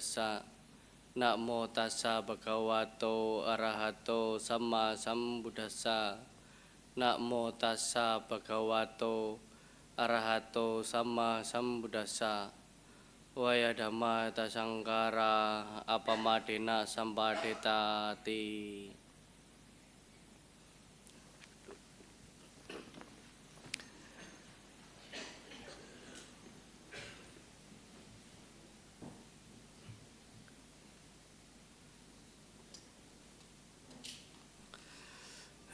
Sambuddhassa. Namo tassa bhagavato arahato sama sambuddhassa. Namo tassa bhagavato arahato sama sambuddhassa. Waya dhamma tasangkara apamadena sampadetati.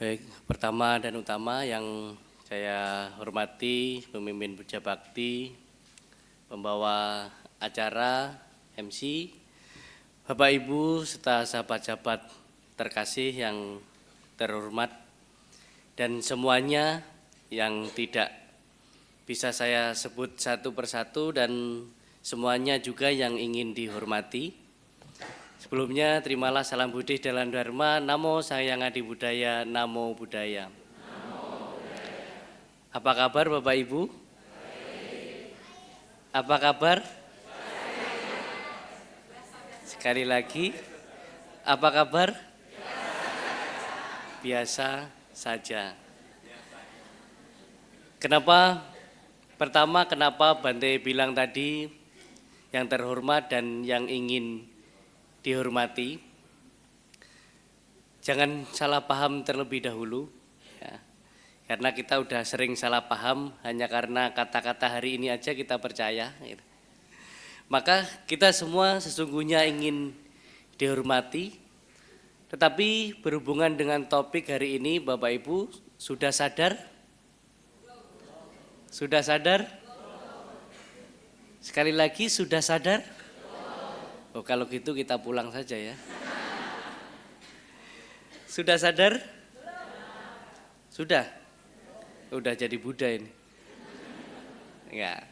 Baik, pertama dan utama yang saya hormati pemimpin Puja Bakti, pembawa acara, MC, Bapak Ibu serta sahabat-sahabat terkasih yang terhormat, dan semuanya yang tidak bisa saya sebut satu persatu dan semuanya juga yang ingin dihormati. Sebelumnya terimalah salam Buddhis dalam Dharma. Namo Sang Adi Budaya, Namo Buddhaya. Apa kabar Bapak Ibu? Apa kabar? Sekali lagi, apa kabar? Biasa saja. Kenapa? Pertama, kenapa Bante bilang tadi yang terhormat dan yang ingin dihormati? Jangan salah paham terlebih dahulu, ya. Karena kita udah sering salah paham hanya karena kata-kata hari ini aja kita percaya, gitu. Maka kita semua sesungguhnya ingin dihormati, tetapi berhubungan dengan topik hari ini, Bapak Ibu sudah sadar? Sudah sadar? Sekali lagi, sudah sadar? Oh, kalau gitu kita pulang saja ya. Sudah sadar? Sudah? Udah jadi Buddha ini. Enggak.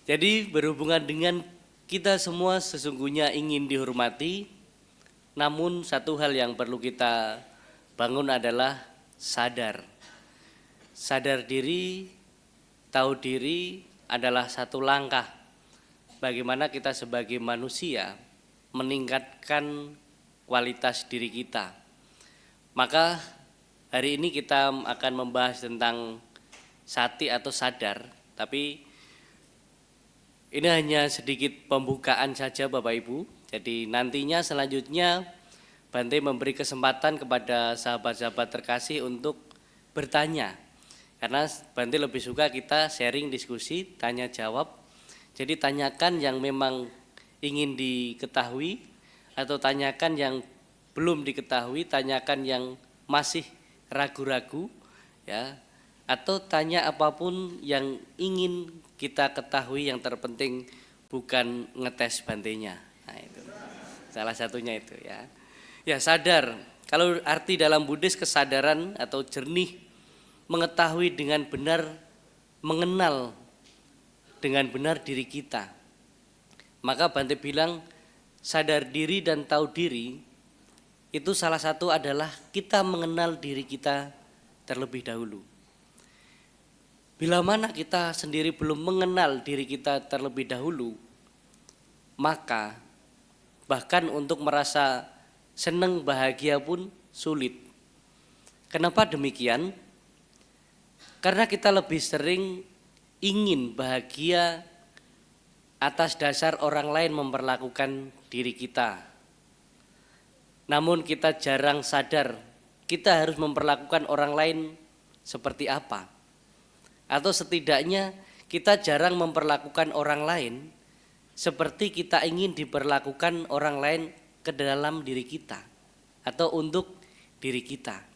Jadi berhubungan dengan kita semua sesungguhnya ingin dihormati, namun satu hal yang perlu kita bangun adalah sadar. Sadar diri, tahu diri adalah satu langkah bagaimana kita sebagai manusia meningkatkan kualitas diri kita. Maka hari ini kita akan membahas tentang sati atau sadar, tapi ini hanya sedikit pembukaan saja Bapak Ibu. Jadi nantinya selanjutnya Bante memberi kesempatan kepada sahabat-sahabat terkasih untuk bertanya. Karena Bante lebih suka kita sharing, diskusi, tanya jawab. Jadi tanyakan yang memang ingin diketahui atau tanyakan yang belum diketahui, tanyakan yang masih ragu-ragu, ya, atau tanya apapun yang ingin kita ketahui, yang terpenting bukan ngetes Bantenya. Nah, itu salah satunya itu ya. Ya, sadar. Kalau arti dalam Buddhis kesadaran atau jernih, mengetahui dengan benar, mengenal dengan benar diri kita. Maka Bante bilang sadar diri dan tahu diri itu salah satu adalah kita mengenal diri kita terlebih dahulu. Bila mana kita sendiri belum mengenal diri kita terlebih dahulu, maka bahkan untuk merasa senang bahagia pun sulit. Kenapa demikian? Karena kita lebih sering ingin bahagia atas dasar orang lain memperlakukan diri kita. Namun kita jarang sadar kita harus memperlakukan orang lain seperti apa. Atau setidaknya kita jarang memperlakukan orang lain seperti kita ingin diperlakukan orang lain ke dalam diri kita atau untuk diri kita.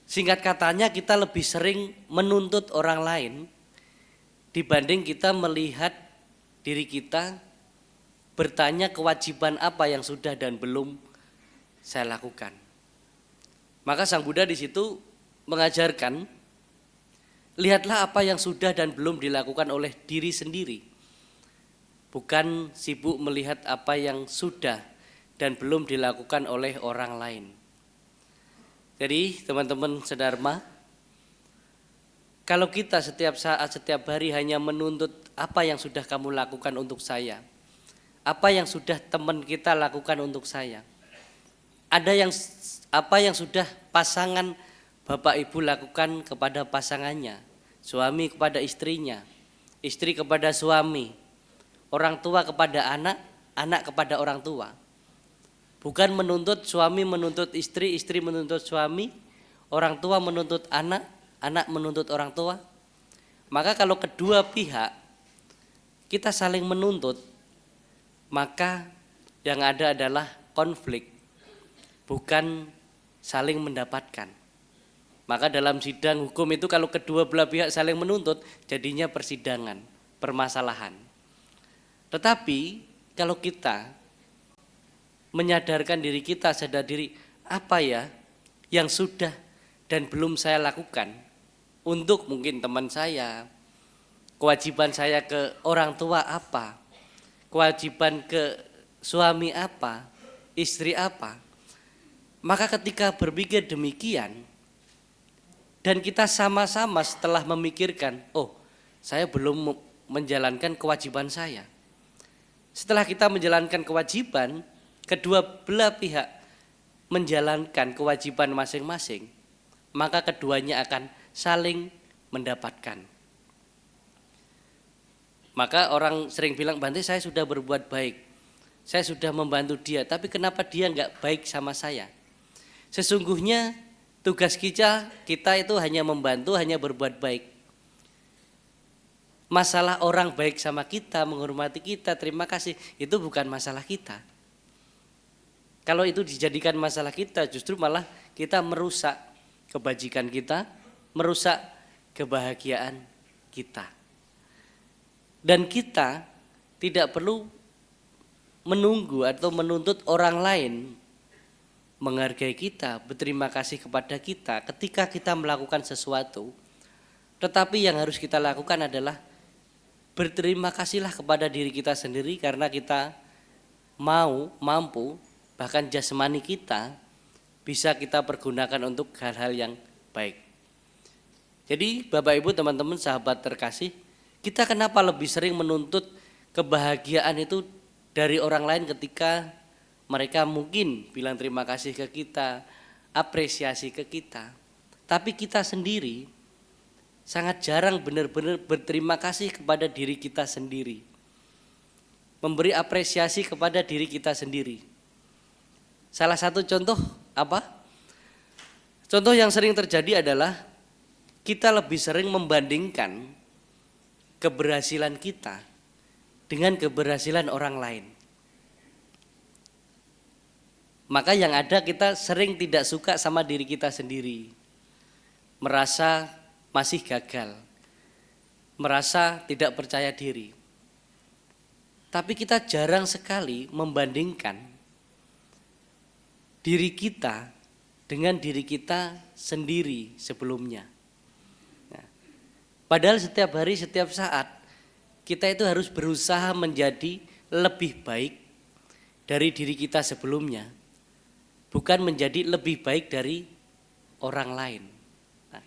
Singkat katanya kita lebih sering menuntut orang lain dibanding kita melihat diri kita, bertanya kewajiban apa yang sudah dan belum saya lakukan. Maka Sang Buddha di situ mengajarkan, lihatlah apa yang sudah dan belum dilakukan oleh diri sendiri. Bukan sibuk melihat apa yang sudah dan belum dilakukan oleh orang lain. Jadi teman-teman sedharma, kalau kita setiap saat, setiap hari hanya menuntut apa yang sudah kamu lakukan untuk saya, apa yang sudah teman kita lakukan untuk saya. Ada yang apa yang sudah pasangan bapak ibu lakukan kepada pasangannya, suami kepada istrinya, istri kepada suami, orang tua kepada anak, anak kepada orang tua. Bukan menuntut suami menuntut istri, istri menuntut suami, orang tua menuntut anak, anak menuntut orang tua. Maka kalau kedua pihak kita saling menuntut, maka yang ada adalah konflik, bukan saling mendapatkan. Maka dalam sidang hukum itu kalau kedua belah pihak saling menuntut, jadinya persidangan, permasalahan. Tetapi kalau kita menyadarkan diri kita, sadar diri, apa ya yang sudah dan belum saya lakukan untuk mungkin teman saya, kewajiban saya ke orang tua apa, kewajiban ke suami apa, istri apa. Maka ketika berpikir demikian dan kita sama-sama setelah memikirkan, oh saya belum menjalankan kewajiban saya. Setelah kita menjalankan kewajiban, kedua belah pihak menjalankan kewajiban masing-masing, maka keduanya akan saling mendapatkan. Maka orang sering bilang, Bante saya sudah berbuat baik, saya sudah membantu dia, tapi kenapa dia enggak baik sama saya? Sesungguhnya tugas kita itu hanya membantu, hanya berbuat baik. Masalah orang baik sama kita, menghormati kita, terima kasih, itu bukan masalah kita. Kalau itu dijadikan masalah kita, justru malah kita merusak kebajikan kita, merusak kebahagiaan kita. Dan kita tidak perlu menunggu atau menuntut orang lain menghargai kita, berterima kasih kepada kita ketika kita melakukan sesuatu. Tetapi yang harus kita lakukan adalah berterima kasihlah kepada diri kita sendiri karena kita mampu, bahkan jasmani kita bisa kita pergunakan untuk hal-hal yang baik. Jadi Bapak Ibu teman-teman sahabat terkasih, kita kenapa lebih sering menuntut kebahagiaan itu dari orang lain ketika mereka mungkin bilang terima kasih ke kita, apresiasi ke kita. Tapi kita sendiri sangat jarang benar-benar berterima kasih kepada diri kita sendiri. Memberi apresiasi kepada diri kita sendiri. Salah satu contoh apa? Contoh yang sering terjadi adalah kita lebih sering membandingkan keberhasilan kita dengan keberhasilan orang lain. Maka yang ada kita sering tidak suka sama diri kita sendiri. Merasa masih gagal. Merasa tidak percaya diri. Tapi kita jarang sekali membandingkan diri kita dengan diri kita sendiri sebelumnya. Padahal setiap hari, setiap saat kita itu harus berusaha menjadi lebih baik dari diri kita sebelumnya. Bukan menjadi lebih baik dari orang lain. Nah,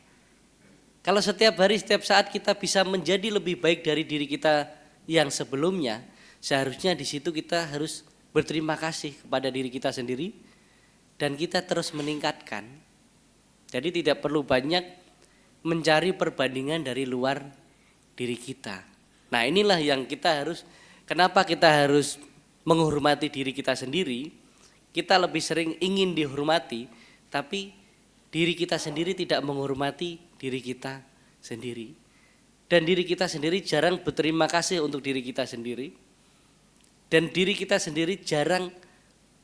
kalau setiap hari, setiap saat kita bisa menjadi lebih baik dari diri kita yang sebelumnya, seharusnya di situ kita harus berterima kasih kepada diri kita sendiri dan kita terus meningkatkan. Jadi tidak perlu banyak mencari perbandingan dari luar diri kita. Nah inilah yang kita harus, kenapa kita harus menghormati diri kita sendiri. Kita lebih sering ingin dihormati, tapi diri kita sendiri tidak menghormati diri kita sendiri. Dan diri kita sendiri jarang berterima kasih untuk diri kita sendiri. Dan diri kita sendiri jarang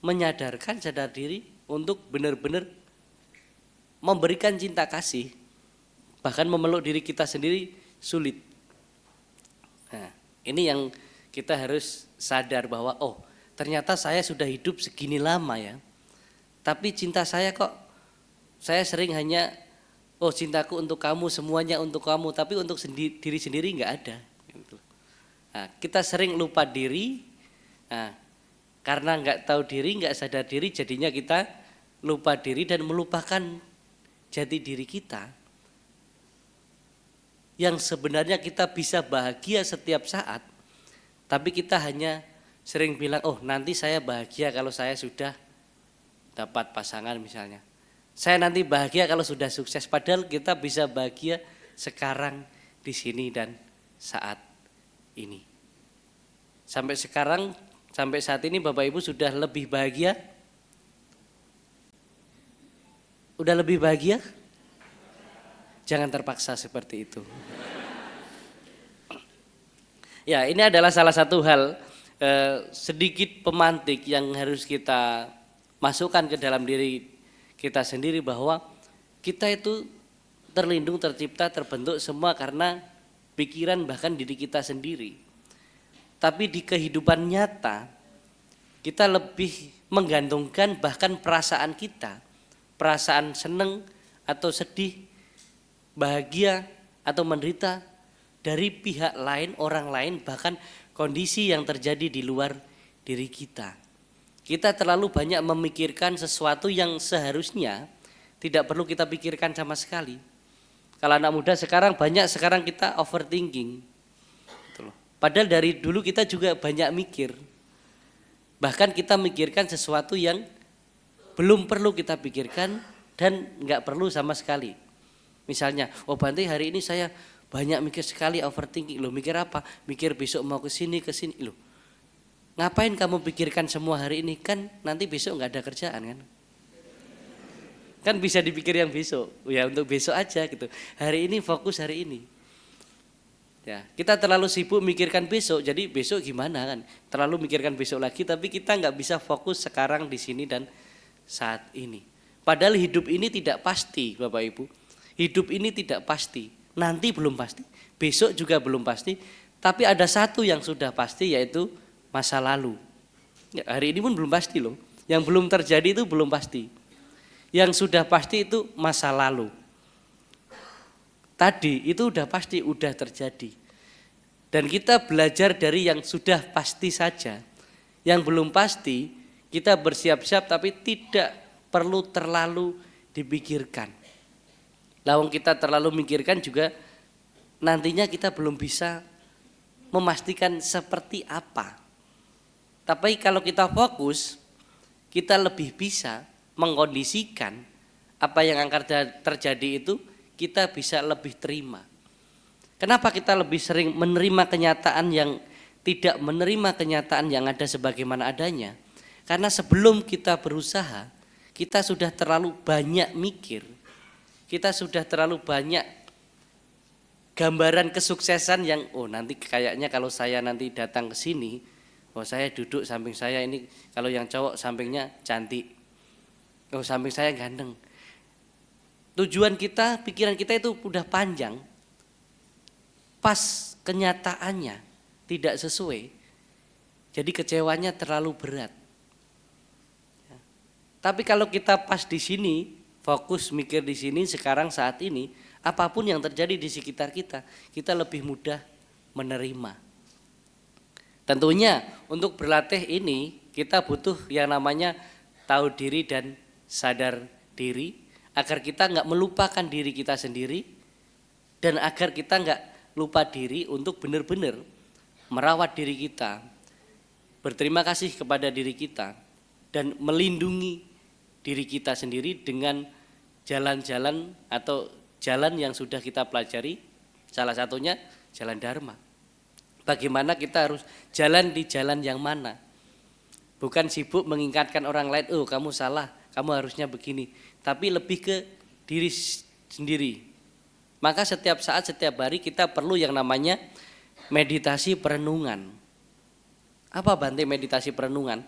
menyadarkan sadar diri untuk benar-benar memberikan cinta kasih. Bahkan memeluk diri kita sendiri sulit. Nah, ini yang kita harus sadar bahwa oh ternyata saya sudah hidup segini lama ya. Tapi cinta saya kok saya sering hanya oh cintaku untuk kamu, semuanya untuk kamu, tapi untuk diri sendiri enggak ada. Nah, kita sering lupa diri. Nah, karena enggak tahu diri, enggak sadar diri, jadinya kita lupa diri dan melupakan jati diri kita. Yang sebenarnya kita bisa bahagia setiap saat, tapi kita hanya sering bilang, oh nanti saya bahagia kalau saya sudah dapat pasangan misalnya. Saya nanti bahagia kalau sudah sukses. Padahal kita bisa bahagia sekarang, di sini dan saat ini. Sampai sekarang, sampai saat ini Bapak Ibu sudah lebih bahagia? Udah lebih bahagia? Jangan terpaksa seperti itu. Ya, ini adalah salah satu hal sedikit pemantik yang harus kita masukkan ke dalam diri kita sendiri, bahwa kita itu terlindung, tercipta, terbentuk semua karena pikiran bahkan diri kita sendiri. Tapi di kehidupan nyata kita lebih menggantungkan bahkan perasaan kita, perasaan seneng atau sedih, bahagia atau menderita dari pihak lain, orang lain, bahkan kondisi yang terjadi di luar diri kita. Kita terlalu banyak memikirkan sesuatu yang seharusnya tidak perlu kita pikirkan sama sekali. Kalau anak muda sekarang kita overthinking. Padahal dari dulu kita juga banyak mikir. Bahkan kita mikirkan sesuatu yang belum perlu kita pikirkan dan nggak perlu sama sekali. Misalnya, oh Bante hari ini saya banyak mikir sekali, overthinking. Loh, mikir apa? Mikir besok mau ke sini. Loh, ngapain kamu pikirkan semua hari ini? Kan nanti besok nggak ada kerjaan kan? Kan bisa dipikir yang besok. Ya untuk besok aja gitu. Hari ini fokus hari ini. Ya, kita terlalu sibuk mikirkan besok. Jadi besok gimana kan? Terlalu mikirkan besok lagi, tapi kita nggak bisa fokus sekarang di sini dan saat ini. Padahal hidup ini tidak pasti, Bapak Ibu. Hidup ini tidak pasti. Nanti belum pasti, besok juga belum pasti, tapi ada satu yang sudah pasti, yaitu masa lalu. Ya, hari ini pun belum pasti loh, yang belum terjadi itu belum pasti. Yang sudah pasti itu masa lalu. Tadi itu udah pasti, udah terjadi. Dan kita belajar dari yang sudah pasti saja. Yang belum pasti, kita bersiap-siap tapi tidak perlu terlalu dipikirkan. Lawang kita terlalu mikirkan juga nantinya kita belum bisa memastikan seperti apa. Tapi kalau kita fokus, kita lebih bisa mengkondisikan apa yang akan terjadi itu, kita bisa lebih terima. Kenapa kita lebih sering menerima kenyataan yang tidak menerima kenyataan yang ada sebagaimana adanya? Karena sebelum kita berusaha, kita sudah terlalu banyak mikir. Kita sudah terlalu banyak gambaran kesuksesan yang nanti kayaknya kalau saya nanti datang ke sini, saya duduk samping saya ini, kalau yang cowok sampingnya cantik, samping saya ganteng. Tujuan kita, pikiran kita itu udah panjang. Pas kenyataannya tidak sesuai, jadi kecewanya terlalu berat. Tapi kalau kita pas di sini, fokus mikir di sini sekarang saat ini, apapun yang terjadi di sekitar kita, kita lebih mudah menerima. Tentunya untuk berlatih ini kita butuh yang namanya tahu diri dan sadar diri, agar kita nggak melupakan diri kita sendiri dan agar kita nggak lupa diri untuk benar-benar merawat diri kita, berterima kasih kepada diri kita dan melindungi diri kita sendiri dengan jalan-jalan atau jalan yang sudah kita pelajari, salah satunya jalan Dharma. Bagaimana kita harus jalan di jalan yang mana? Bukan sibuk mengingatkan orang lain, kamu salah, kamu harusnya begini. Tapi lebih ke diri sendiri. Maka setiap saat, setiap hari kita perlu yang namanya meditasi perenungan. Apa Bante meditasi perenungan?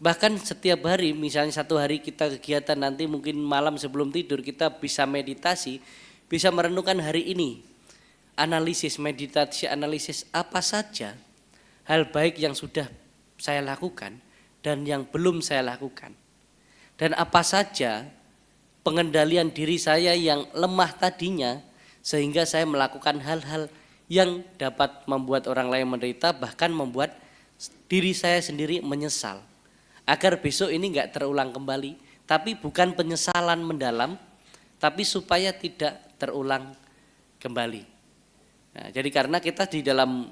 Bahkan setiap hari, misalnya satu hari kita kegiatan, nanti mungkin malam sebelum tidur kita bisa meditasi, bisa merenungkan hari ini. Analisis, meditasi, analisis apa saja hal baik yang sudah saya lakukan dan yang belum saya lakukan. Dan apa saja pengendalian diri saya yang lemah tadinya sehingga saya melakukan hal-hal yang dapat membuat orang lain menderita, bahkan membuat diri saya sendiri menyesal. Agar besok ini enggak terulang kembali, tapi bukan penyesalan mendalam, tapi supaya tidak terulang kembali. Nah, jadi karena kita di dalam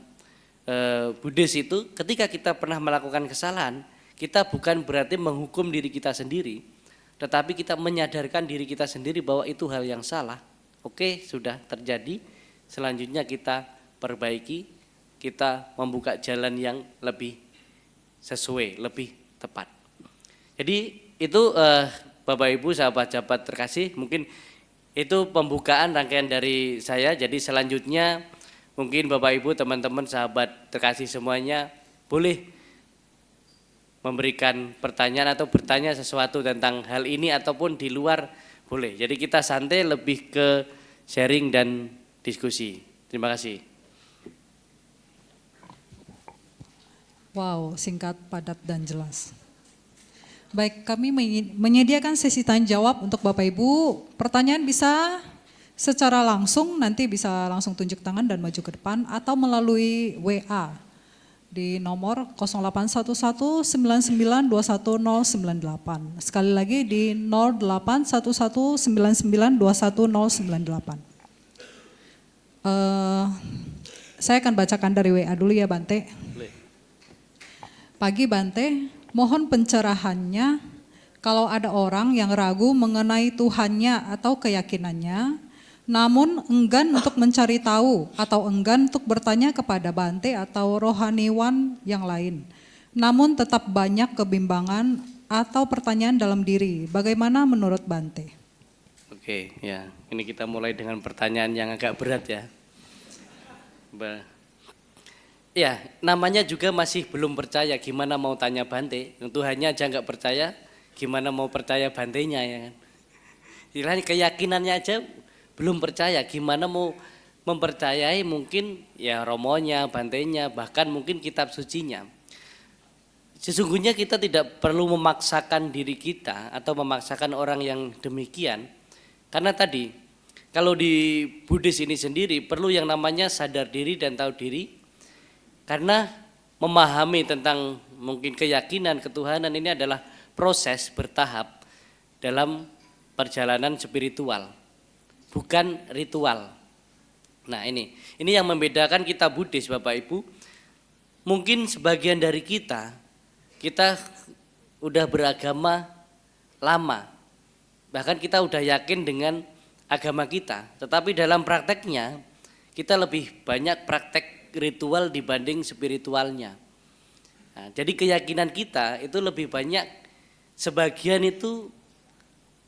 Buddhis itu ketika kita pernah melakukan kesalahan, kita bukan berarti menghukum diri kita sendiri, tetapi kita menyadarkan diri kita sendiri bahwa itu hal yang salah. Oke, sudah terjadi, selanjutnya kita perbaiki, kita membuka jalan yang lebih sesuai, lebih tepat. Jadi itu Bapak Ibu sahabat-sahabat terkasih, mungkin itu pembukaan rangkaian dari saya. Jadi selanjutnya mungkin Bapak Ibu, teman-teman, sahabat terkasih semuanya boleh memberikan pertanyaan atau bertanya sesuatu tentang hal ini ataupun di luar boleh. Jadi kita santai, lebih ke sharing dan diskusi. Terima kasih. Wow, singkat, padat, dan jelas. Baik, kami menyediakan sesi tanya jawab untuk Bapak Ibu. Pertanyaan bisa secara langsung, nanti bisa langsung tunjuk tangan dan maju ke depan, atau melalui WA di nomor 081199210098. Sekali lagi di 081199210098. Saya akan bacakan dari WA dulu ya, Bante. Pagi Bante, mohon pencerahannya kalau ada orang yang ragu mengenai Tuhannya atau keyakinannya, namun enggan untuk mencari tahu atau enggan untuk bertanya kepada Bante atau rohaniwan yang lain, namun tetap banyak kebimbangan atau pertanyaan dalam diri. Bagaimana menurut Bante? Oke, ya, ini kita mulai dengan pertanyaan yang agak berat ya. Ya, namanya juga masih belum percaya, gimana mau tanya Bante? Tuhannya aja nggak percaya, gimana mau percaya Bantenya ya kan? Istilahnya keyakinannya aja belum percaya, gimana mau mempercayai mungkin ya romonya, Bantenya, bahkan mungkin kitab sucinya. Sesungguhnya kita tidak perlu memaksakan diri kita atau memaksakan orang yang demikian. Karena tadi, kalau di Buddhis ini sendiri perlu yang namanya sadar diri dan tahu diri. Karena memahami tentang mungkin keyakinan, ketuhanan ini adalah proses bertahap dalam perjalanan spiritual. Bukan ritual. Nah ini yang membedakan kita Buddhis Bapak Ibu. Mungkin sebagian dari kita udah beragama lama. Bahkan kita udah yakin dengan agama kita. Tetapi dalam prakteknya kita lebih banyak praktek ritual dibanding spiritualnya. Nah, jadi keyakinan kita itu lebih banyak, sebagian itu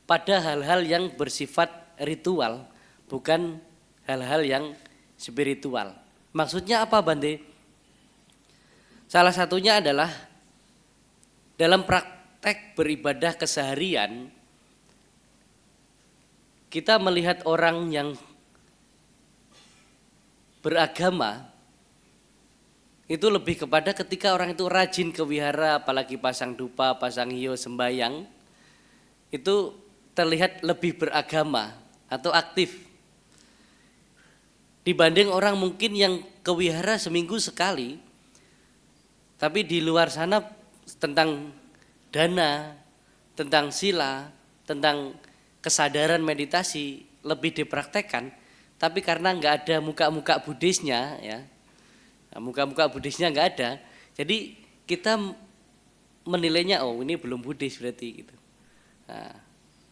pada hal-hal yang bersifat ritual, bukan hal-hal yang spiritual. Maksudnya apa Bante? Salah satunya adalah dalam praktek beribadah keseharian, kita melihat orang yang beragama itu lebih kepada ketika orang itu rajin ke wihara, apalagi pasang dupa, pasang hio, sembayang, itu terlihat lebih beragama atau aktif dibanding orang mungkin yang ke wihara seminggu sekali, tapi di luar sana tentang dana, tentang sila, tentang kesadaran meditasi lebih dipraktekkan, tapi karena nggak ada muka-muka Buddhisnya ya, muka-muka Buddhisnya nggak ada, jadi kita menilainya oh ini belum Buddhis berarti gitu. Nah,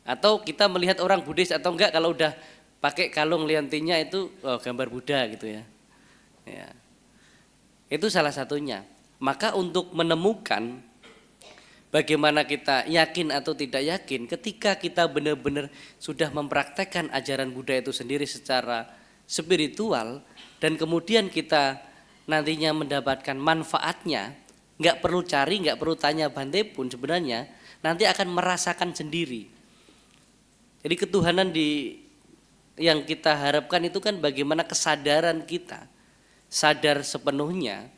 atau kita melihat orang Buddhis atau enggak kalau udah pakai kalung liantinya itu gambar Buddha gitu ya. Ya. Itu salah satunya. Maka untuk menemukan bagaimana kita yakin atau tidak yakin, ketika kita benar-benar sudah mempraktekkan ajaran Buddha itu sendiri secara spiritual dan kemudian kita nantinya mendapatkan manfaatnya, nggak perlu cari, nggak perlu tanya Bante pun sebenarnya nanti akan merasakan sendiri. Jadi ketuhanan yang kita harapkan itu kan bagaimana kesadaran kita sadar sepenuhnya.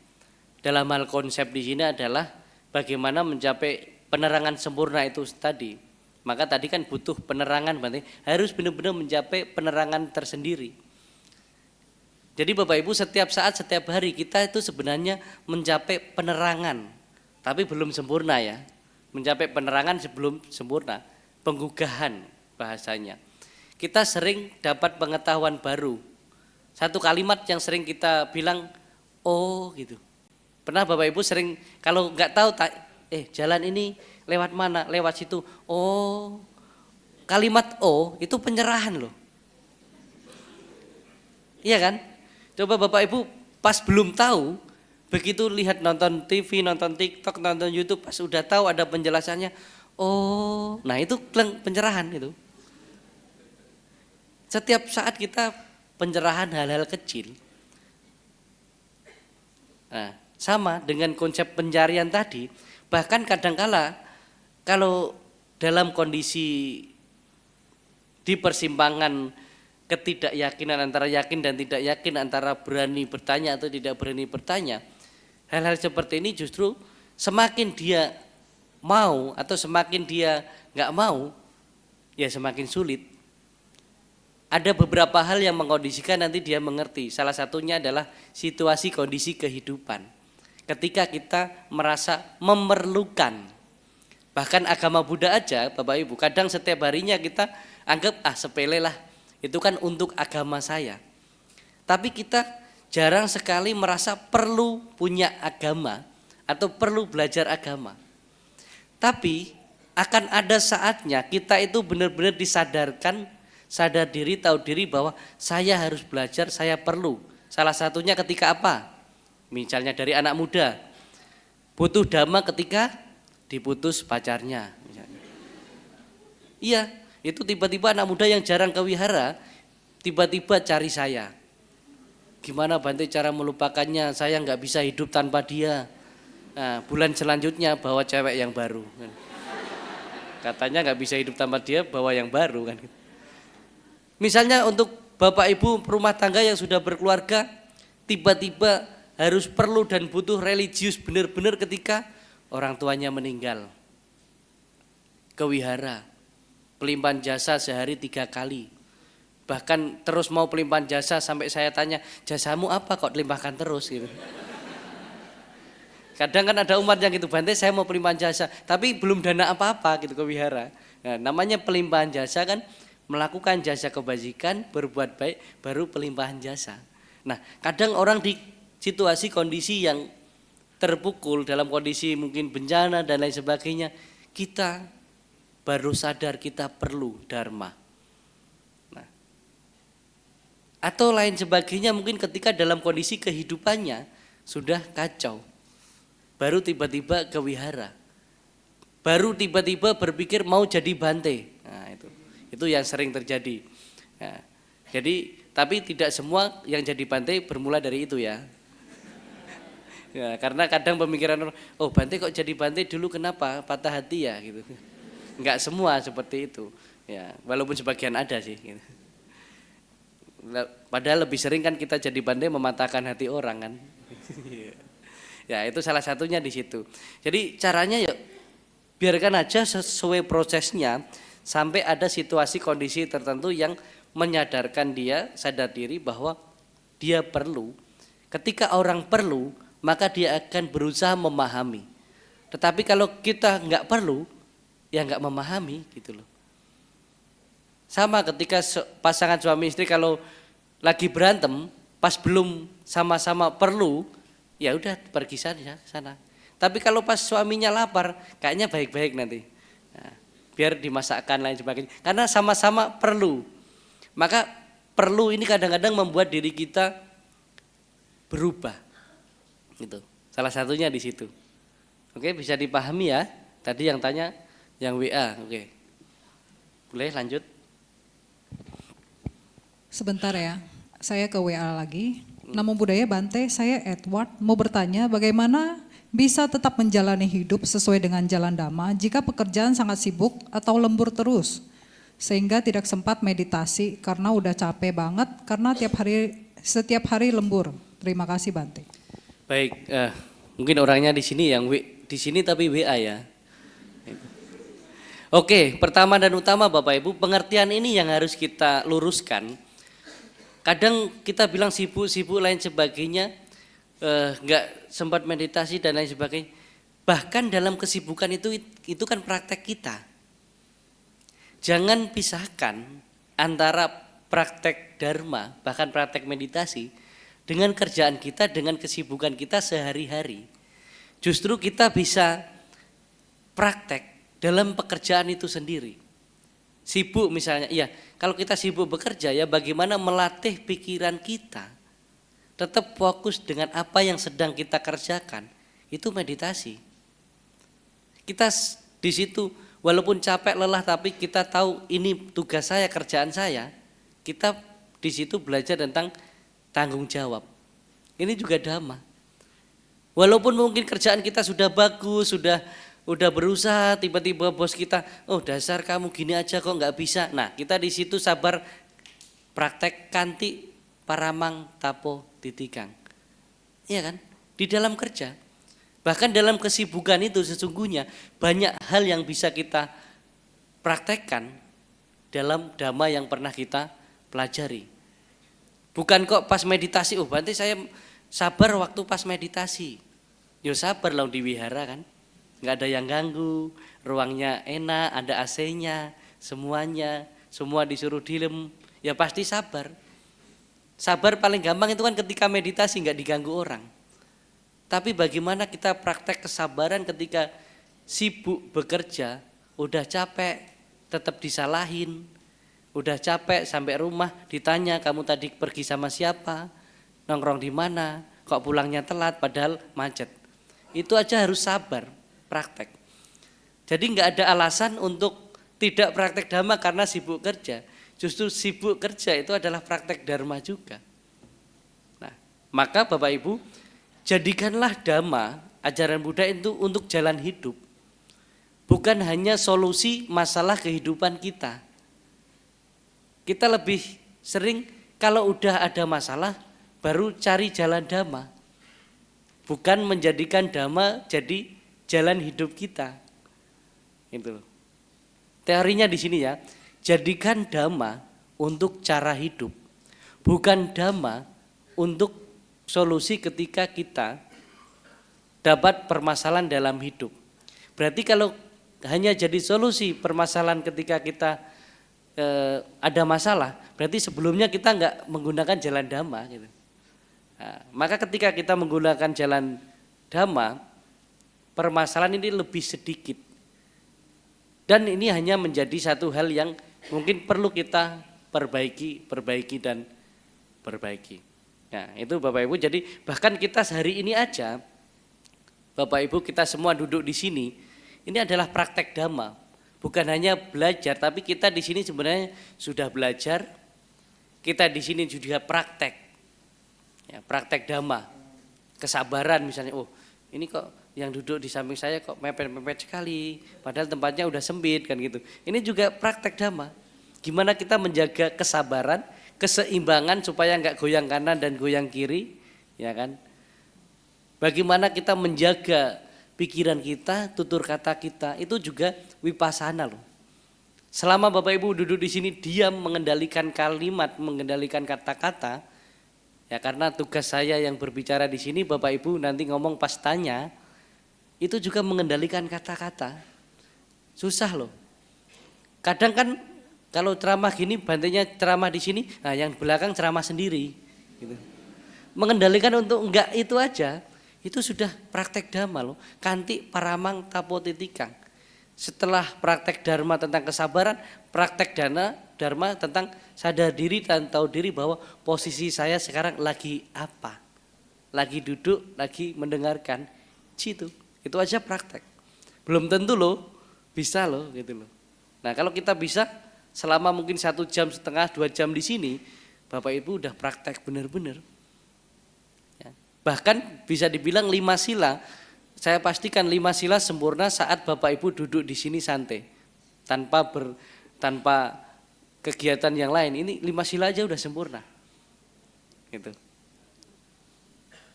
Dalam hal konsep di sini adalah bagaimana mencapai penerangan sempurna itu tadi. Maka tadi kan butuh penerangan, berarti harus benar-benar mencapai penerangan tersendiri. Jadi Bapak Ibu setiap saat, setiap hari kita itu sebenarnya mencapai penerangan, tapi belum sempurna ya. Mencapai penerangan sebelum sempurna, penggugahan bahasanya. Kita sering dapat pengetahuan baru. Satu kalimat yang sering kita bilang, oh gitu. Pernah Bapak Ibu sering kalau nggak tahu jalan ini lewat mana? Lewat situ. Oh, kalimat oh itu penyerahan loh. Iya kan? Coba Bapak Ibu pas belum tahu, begitu lihat nonton TV, nonton TikTok, nonton YouTube, pas udah tahu ada penjelasannya, oh, nah itu pencerahan itu. Setiap saat kita pencerahan hal-hal kecil. Nah, sama dengan konsep pencarian tadi, bahkan kadangkala kalau dalam kondisi di persimpangan ketidakyakinan antara yakin dan tidak yakin, antara berani bertanya atau tidak berani bertanya, hal-hal seperti ini justru semakin dia mau atau semakin dia nggak mau, ya semakin sulit. Ada beberapa hal yang mengkondisikan nanti dia mengerti. Salah satunya adalah situasi kondisi kehidupan. Ketika kita merasa memerlukan, bahkan agama Buddha aja, Bapak Ibu, kadang setiap harinya kita anggap sepele lah. Itu kan untuk agama saya. Tapi kita jarang sekali merasa perlu punya agama atau perlu belajar agama. Tapi akan ada saatnya kita itu benar-benar disadarkan, sadar diri, tahu diri bahwa saya harus belajar, saya perlu. Salah satunya ketika apa? Misalnya dari anak muda, butuh dhamma ketika diputus pacarnya. Misalnya. Iya. Itu tiba-tiba anak muda yang jarang ke wihara, tiba-tiba cari saya. Gimana Bante cara melupakannya, saya nggak bisa hidup tanpa dia. Nah, bulan selanjutnya bawa cewek yang baru. Katanya nggak bisa hidup tanpa dia, bawa yang baru kan. Misalnya untuk Bapak Ibu rumah tangga yang sudah berkeluarga, tiba-tiba harus perlu dan butuh religius benar-benar ketika orang tuanya meninggal. Ke wihara. Pelimpahan jasa sehari 3 kali. Bahkan terus mau pelimpahan jasa sampai saya tanya, jasamu apa kok dilimpahkan terus gitu. Kadang kan ada umat yang gitu, Bante saya mau pelimpahan jasa, tapi belum dana apa-apa gitu ke wihara. Nah, namanya pelimpahan jasa kan melakukan jasa kebajikan, berbuat baik, baru pelimpahan jasa. Nah, kadang orang di situasi kondisi yang terpukul, dalam kondisi mungkin bencana dan lain sebagainya, kita baru sadar kita perlu dharma. Nah, atau lain sebagainya mungkin ketika dalam kondisi kehidupannya sudah kacau. Baru tiba-tiba ke wihara. Baru tiba-tiba berpikir mau jadi bante. Nah, itu yang sering terjadi. Nah, jadi tapi tidak semua yang jadi bante bermula dari itu ya. Ya, karena kadang pemikiran orang, oh bante kok jadi bante dulu kenapa? Patah hati ya gitu. Enggak semua seperti itu, ya walaupun sebagian ada sih. Gitu. Padahal lebih sering kan kita jadi bante mematahkan hati orang kan. Ya itu salah satunya di situ. Jadi caranya ya biarkan aja sesuai prosesnya sampai ada situasi kondisi tertentu yang menyadarkan dia sadar diri bahwa dia perlu. Ketika orang perlu maka dia akan berusaha memahami. Tetapi kalau kita nggak perlu ya nggak memahami gitu loh. Sama ketika pasangan suami istri kalau lagi berantem, pas belum sama-sama perlu, ya udah pergi sana. Tapi kalau pas suaminya lapar, kayaknya baik-baik nanti. Nah, biar dimasakkan lain sebagainya. Karena sama-sama perlu. Maka perlu ini kadang-kadang membuat diri kita berubah. Gitu. Salah satunya di situ. Oke, bisa dipahami ya. Tadi yang tanya yang WA, oke. Boleh lanjut? Sebentar ya, saya ke WA lagi. Namo Buddhaya Bante, saya Edward mau bertanya bagaimana bisa tetap menjalani hidup sesuai dengan jalan Dhamma jika pekerjaan sangat sibuk atau lembur terus sehingga tidak sempat meditasi karena udah capek banget karena setiap hari lembur. Terima kasih Bante. Baik, mungkin orangnya di sini yang di sini tapi WA ya. Oke, pertama dan utama Bapak Ibu, pengertian ini yang harus kita luruskan. Kadang kita bilang sibuk lain sebagainya, enggak sempat meditasi dan lain sebagainya. Bahkan dalam kesibukan itu kan praktek kita. Jangan pisahkan antara praktek dharma, bahkan praktek meditasi dengan kerjaan kita, dengan kesibukan kita sehari-hari. Justru kita bisa praktek dalam pekerjaan itu sendiri. Sibuk misalnya, iya, kalau kita sibuk bekerja ya bagaimana melatih pikiran kita tetap fokus dengan apa yang sedang kita kerjakan, itu meditasi. Kita di situ walaupun capek lelah tapi kita tahu ini tugas saya, kerjaan saya, kita di situ belajar tentang tanggung jawab. Ini juga dhamma. Walaupun mungkin kerjaan kita sudah bagus, udah berusaha, tiba-tiba bos kita, oh dasar kamu gini aja kok nggak bisa. Nah kita di situ sabar praktek kanti paramang tapo titikang. Iya kan? Di dalam kerja. Bahkan dalam kesibukan itu sesungguhnya banyak hal yang bisa kita praktekkan dalam dhamma yang pernah kita pelajari. Bukan kok pas meditasi, oh berarti saya sabar waktu pas meditasi. Yo sabar lah di wihara kan. Nggak ada yang ganggu, ruangnya enak, ada AC-nya, semuanya, semua disuruh diem, ya pasti sabar. Sabar paling gampang itu kan ketika meditasi nggak diganggu orang. Tapi bagaimana kita praktek kesabaran ketika sibuk bekerja, udah capek, tetap disalahin, udah capek sampai rumah ditanya kamu tadi pergi sama siapa, nongkrong di mana, kok pulangnya telat padahal macet. Itu aja harus sabar. Praktek. Jadi nggak ada alasan untuk tidak praktek dhamma karena sibuk kerja. Justru sibuk kerja itu adalah praktek dharma juga. Nah, maka Bapak Ibu, jadikanlah dhamma, ajaran Buddha itu untuk jalan hidup. Bukan hanya solusi masalah kehidupan kita. Kita lebih sering kalau udah ada masalah baru cari jalan dhamma. Bukan menjadikan dhamma jadi jalan hidup kita. Itu. Teorinya di sini ya, jadikan dhamma untuk cara hidup, bukan dhamma untuk solusi ketika kita dapat permasalahan dalam hidup. Berarti kalau hanya jadi solusi permasalahan ketika kita ada masalah, berarti sebelumnya kita nggak menggunakan jalan dhamma gitu. Nah, maka ketika kita menggunakan jalan dhamma, permasalahan ini lebih sedikit. Dan ini hanya menjadi satu hal yang mungkin perlu kita perbaiki dan perbaiki. Nah, itu Bapak Ibu, jadi bahkan kita sehari ini aja, Bapak Ibu kita semua duduk di sini, ini adalah praktek dhamma. Bukan hanya belajar, tapi kita di sini sebenarnya sudah belajar, kita di sini juga praktek. Ya, praktek dhamma. Kesabaran misalnya, oh ini kok yang duduk di samping saya kok mepet-mepet sekali, padahal tempatnya udah sempit kan gitu. Ini juga praktek dhamma. Gimana kita menjaga kesabaran, keseimbangan supaya nggak goyang kanan dan goyang kiri, ya kan? Bagaimana kita menjaga pikiran kita, tutur kata kita, itu juga vipassana loh. Selama Bapak Ibu duduk di sini diam mengendalikan kalimat, mengendalikan kata-kata, ya karena tugas saya yang berbicara di sini, Bapak Ibu nanti ngomong pas tanya, itu juga mengendalikan kata-kata. Susah loh. Kadang kan kalau ceramah gini, bantainya ceramah di sini, nah yang belakang ceramah sendiri. Gitu. Mengendalikan untuk enggak itu aja, itu sudah praktek dhamma loh. Kanti paramang tapo titikang. Setelah praktek dharma tentang kesabaran, praktek dharma tentang sadar diri dan tahu diri bahwa posisi saya sekarang lagi apa. Lagi duduk, lagi mendengarkan. Gitu. Itu aja praktek. Belum tentu loh, bisa loh gitu loh. Nah kalau kita bisa selama mungkin 1 jam setengah, 2 jam di sini, Bapak Ibu udah praktek benar-benar. Ya. Bahkan bisa dibilang 5 sila, saya pastikan 5 sila sempurna saat Bapak Ibu duduk di sini santai. Tanpa kegiatan yang lain, ini 5 sila aja udah sempurna. Gitu.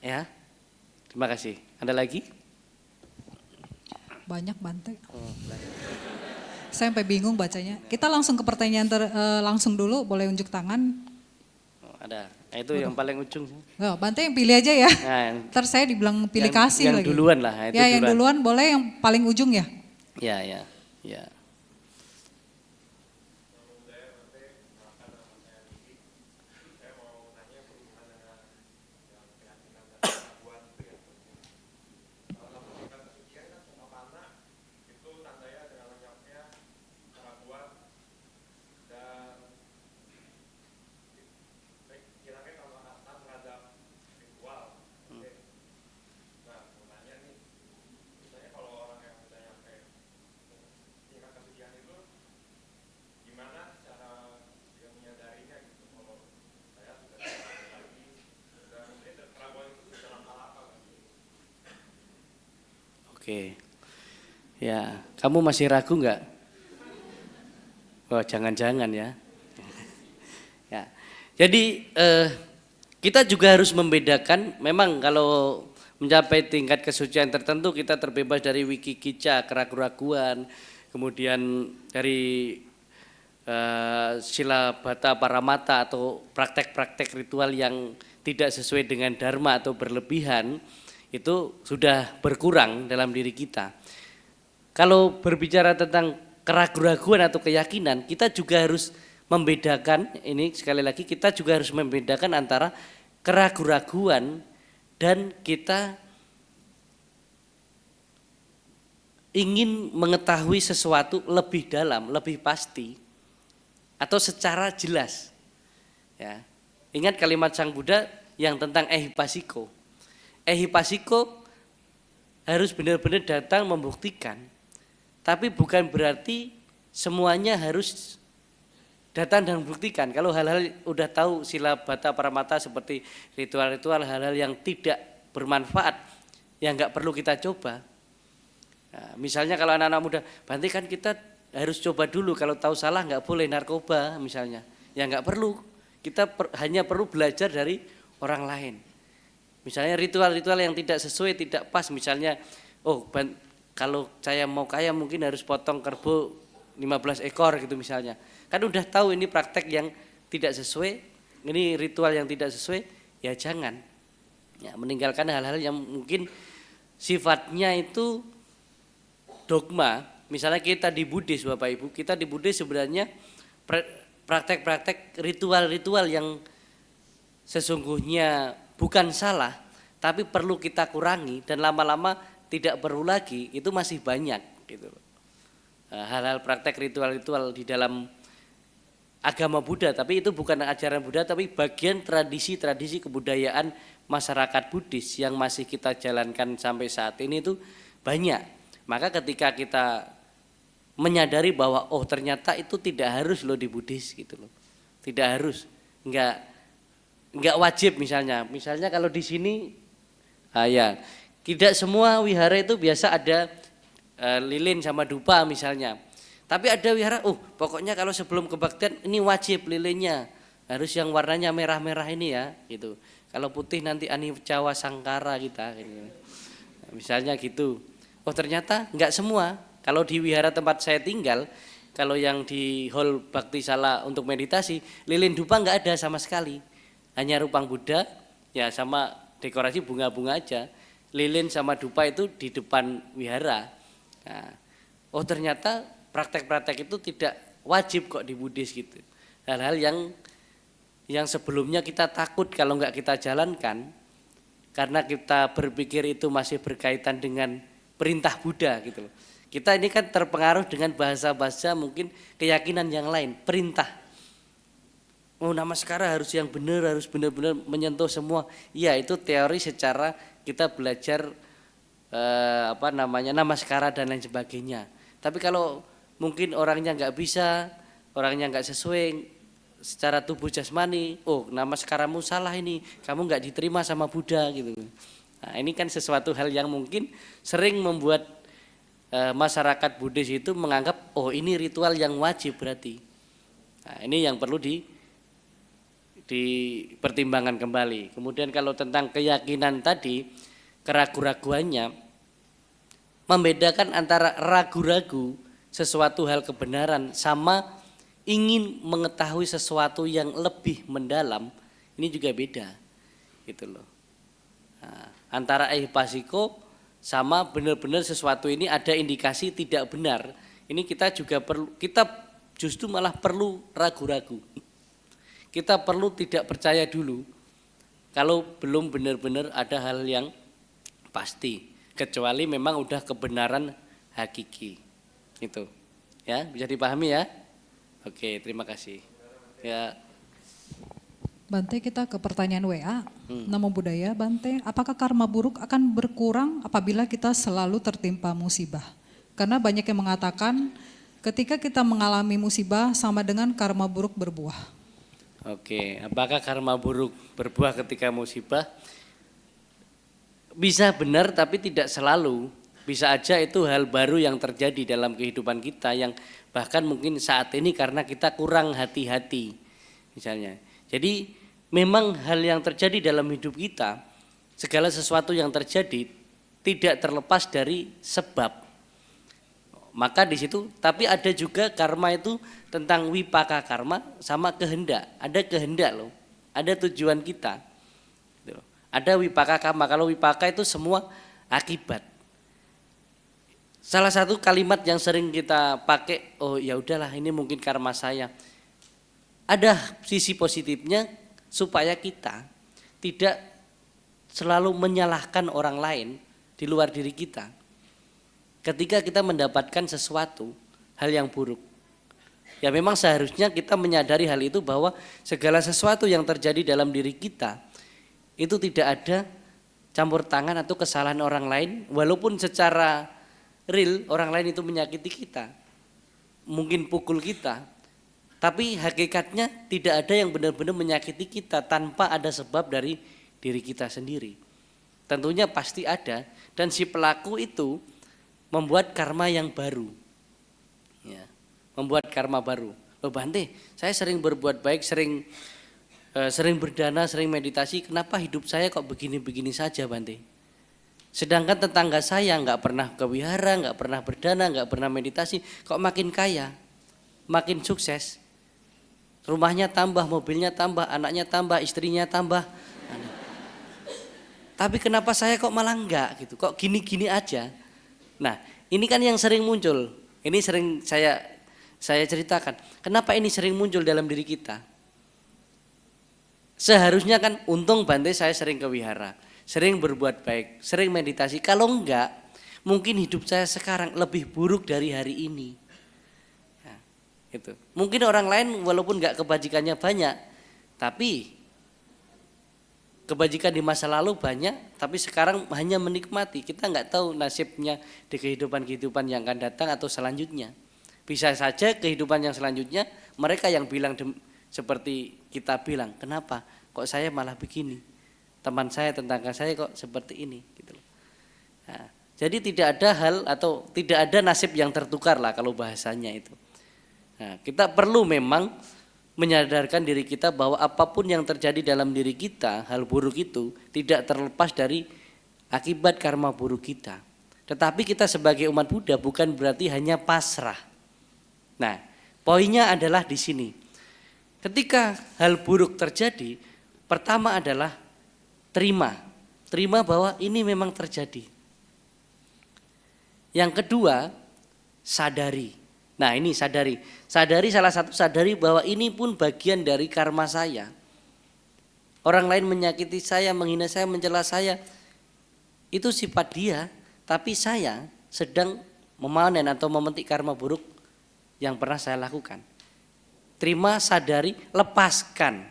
Ya, terima kasih. Ada lagi? Banyak Bante. Saya sampai bingung bacanya. Kita langsung ke pertanyaan langsung dulu, boleh unjuk tangan. Ada, nah, itu yang paling ujung. Oh, Bante yang pilih aja ya. Nah, Ntar saya dibilang pilih kasih yang lagi. Yang duluan lah. Itu ya yang duluan boleh, yang paling ujung ya. Ya. Oke. Ya, kamu masih ragu nggak? Oh, jangan-jangan ya. Ya. Jadi kita juga harus membedakan. Memang kalau mencapai tingkat kesucian tertentu kita terbebas dari wikikica, keraguan-raguan, kemudian dari sila bata paramata atau praktek-praktek ritual yang tidak sesuai dengan dharma atau berlebihan, itu sudah berkurang dalam diri kita. Kalau berbicara tentang keraguan-raguan atau keyakinan, kita juga harus membedakan, ini sekali lagi kita juga harus membedakan antara keraguan-raguan dan kita ingin mengetahui sesuatu lebih dalam, lebih pasti, atau secara jelas. Ya. Ingat kalimat Sang Buddha yang tentang ehipasiko. Ehipasiko harus benar-benar datang membuktikan, tapi bukan berarti semuanya harus datang dan membuktikan. Kalau hal-hal udah tahu sila bata paramata seperti ritual-ritual, hal-hal yang tidak bermanfaat, yang nggak perlu kita coba. Nah, misalnya kalau anak-anak muda, berarti kan kita harus coba dulu, kalau tahu salah nggak boleh narkoba misalnya. Ya nggak perlu, kita hanya perlu belajar dari orang lain. Misalnya ritual-ritual yang tidak sesuai, tidak pas, misalnya, kalau saya mau kaya mungkin harus potong kerbau 15 ekor gitu misalnya. Kan udah tahu ini praktek yang tidak sesuai, ini ritual yang tidak sesuai, ya jangan. Ya, meninggalkan hal-hal yang mungkin sifatnya itu dogma. Misalnya kita di Buddhis Bapak Ibu, kita di Buddhis sebenarnya praktek-praktek ritual-ritual yang sesungguhnya bukan salah, tapi perlu kita kurangi dan lama-lama tidak perlu lagi, itu masih banyak gitu. Hal-hal praktek ritual-ritual di dalam agama Buddha, tapi itu bukan ajaran Buddha, tapi bagian tradisi-tradisi kebudayaan masyarakat Buddhis yang masih kita jalankan sampai saat ini itu banyak. Maka ketika kita menyadari bahwa ternyata itu tidak harus loh di Buddhis gitu loh, tidak harus, nggak wajib misalnya kalau di sini, ya tidak semua wihara itu biasa ada lilin sama dupa misalnya. Tapi ada wihara, pokoknya kalau sebelum kebaktian ini wajib lilinnya, harus yang warnanya merah-merah ini ya, gitu. Kalau putih nanti anicca sangkara kita, gitu. Misalnya gitu. Ternyata nggak semua. Kalau di wihara tempat saya tinggal, kalau yang di hall Bakti Sala untuk meditasi, lilin dupa nggak ada sama sekali. Hanya rupang Buddha, ya sama dekorasi bunga-bunga aja. Lilin sama dupa itu di depan wihara. Nah, ternyata praktek-praktek itu tidak wajib kok di Buddhis gitu. Hal-hal yang sebelumnya kita takut kalau nggak kita jalankan, karena kita berpikir itu masih berkaitan dengan perintah Buddha gitu loh. Kita ini kan terpengaruh dengan bahasa-bahasa mungkin keyakinan yang lain, perintah. Namaskara harus yang benar, harus benar-benar menyentuh semua. Iya, itu teori secara kita belajar namaskara dan lain sebagainya. Tapi kalau mungkin orangnya nggak bisa, orangnya nggak sesuai secara tubuh jasmani, namaskaramu salah ini, kamu nggak diterima sama Buddha gitu. Nah, ini kan sesuatu hal yang mungkin sering membuat masyarakat Buddhis itu menganggap ini ritual yang wajib berarti. Nah, ini yang perlu dipertimbangkan kembali. Kemudian kalau tentang keyakinan tadi, keraguan-raguannya, membedakan antara ragu-ragu sesuatu hal kebenaran sama ingin mengetahui sesuatu yang lebih mendalam, ini juga beda gitu loh. Nah, antara ehipasiko sama benar-benar sesuatu ini ada indikasi tidak benar, ini kita justru malah perlu ragu-ragu. Kita perlu tidak percaya dulu kalau belum benar-benar ada hal yang pasti, kecuali memang udah kebenaran hakiki. Itu. Ya, bisa dipahami ya? Oke, terima kasih. Ya. Bante, kita ke pertanyaan WA. Namo Buddhaya, Bante, apakah karma buruk akan berkurang apabila kita selalu tertimpa musibah? Karena banyak yang mengatakan ketika kita mengalami musibah sama dengan karma buruk berbuah. Oke, apakah karma buruk berbuah ketika musibah? Bisa benar tapi tidak selalu. Bisa aja itu hal baru yang terjadi dalam kehidupan kita yang bahkan mungkin saat ini karena kita kurang hati-hati misalnya. Jadi memang hal yang terjadi dalam hidup kita, segala sesuatu yang terjadi tidak terlepas dari sebab. Maka di situ, tapi ada juga karma itu tentang wipaka karma sama kehendak. Ada kehendak loh, ada tujuan kita. Ada wipaka karma. Kalau wipaka itu semua akibat. Salah satu kalimat yang sering kita pakai, oh ya udahlah ini mungkin karma saya. Ada sisi positifnya supaya kita tidak selalu menyalahkan orang lain di luar diri kita. Ketika kita mendapatkan sesuatu hal yang buruk, ya memang seharusnya kita menyadari hal itu bahwa segala sesuatu yang terjadi dalam diri kita itu tidak ada campur tangan atau kesalahan orang lain, walaupun secara real orang lain itu menyakiti kita, mungkin pukul kita, tapi hakikatnya tidak ada yang benar-benar menyakiti kita tanpa ada sebab dari diri kita sendiri. Tentunya pasti ada, dan si pelaku itu membuat karma yang baru, ya, membuat karma baru. Oh Bante, saya sering berbuat baik, sering berdana, sering meditasi, kenapa hidup saya kok begini-begini saja Bante? Sedangkan tetangga saya nggak pernah ke wihara, nggak pernah berdana, nggak pernah meditasi, kok makin kaya, makin sukses, rumahnya tambah, mobilnya tambah, anaknya tambah, istrinya tambah. Tapi kenapa saya kok malah enggak gitu? Kok gini-gini aja? Nah, ini kan yang sering muncul. Ini sering saya ceritakan. Kenapa ini sering muncul dalam diri kita? Seharusnya kan untung Bante saya sering ke wihara, sering berbuat baik, sering meditasi. Kalau enggak, mungkin hidup saya sekarang lebih buruk dari hari ini. Nah, itu. Mungkin orang lain walaupun enggak kebajikannya banyak, tapi kebajikan di masa lalu banyak, tapi sekarang hanya menikmati. Kita nggak tahu nasibnya di kehidupan yang akan datang atau selanjutnya. Bisa saja kehidupan yang selanjutnya mereka yang bilang seperti kita bilang, kenapa kok saya malah begini? Teman saya, tetangga saya kok seperti ini gitu. Nah, jadi tidak ada hal atau tidak ada nasib yang tertukar lah kalau bahasanya itu. Nah, kita perlu memang menyadarkan diri kita bahwa apapun yang terjadi dalam diri kita, hal buruk itu tidak terlepas dari akibat karma buruk kita. Tetapi kita sebagai umat Buddha bukan berarti hanya pasrah. Nah, poinnya adalah di sini. Ketika hal buruk terjadi, pertama adalah terima. Terima bahwa ini memang terjadi. Yang kedua, sadari. Nah ini sadari salah satu sadari bahwa ini pun bagian dari karma saya. Orang lain menyakiti saya, menghina saya, mencela saya, itu sifat dia, tapi saya sedang memanen atau memetik karma buruk yang pernah saya lakukan. Terima, sadari, lepaskan.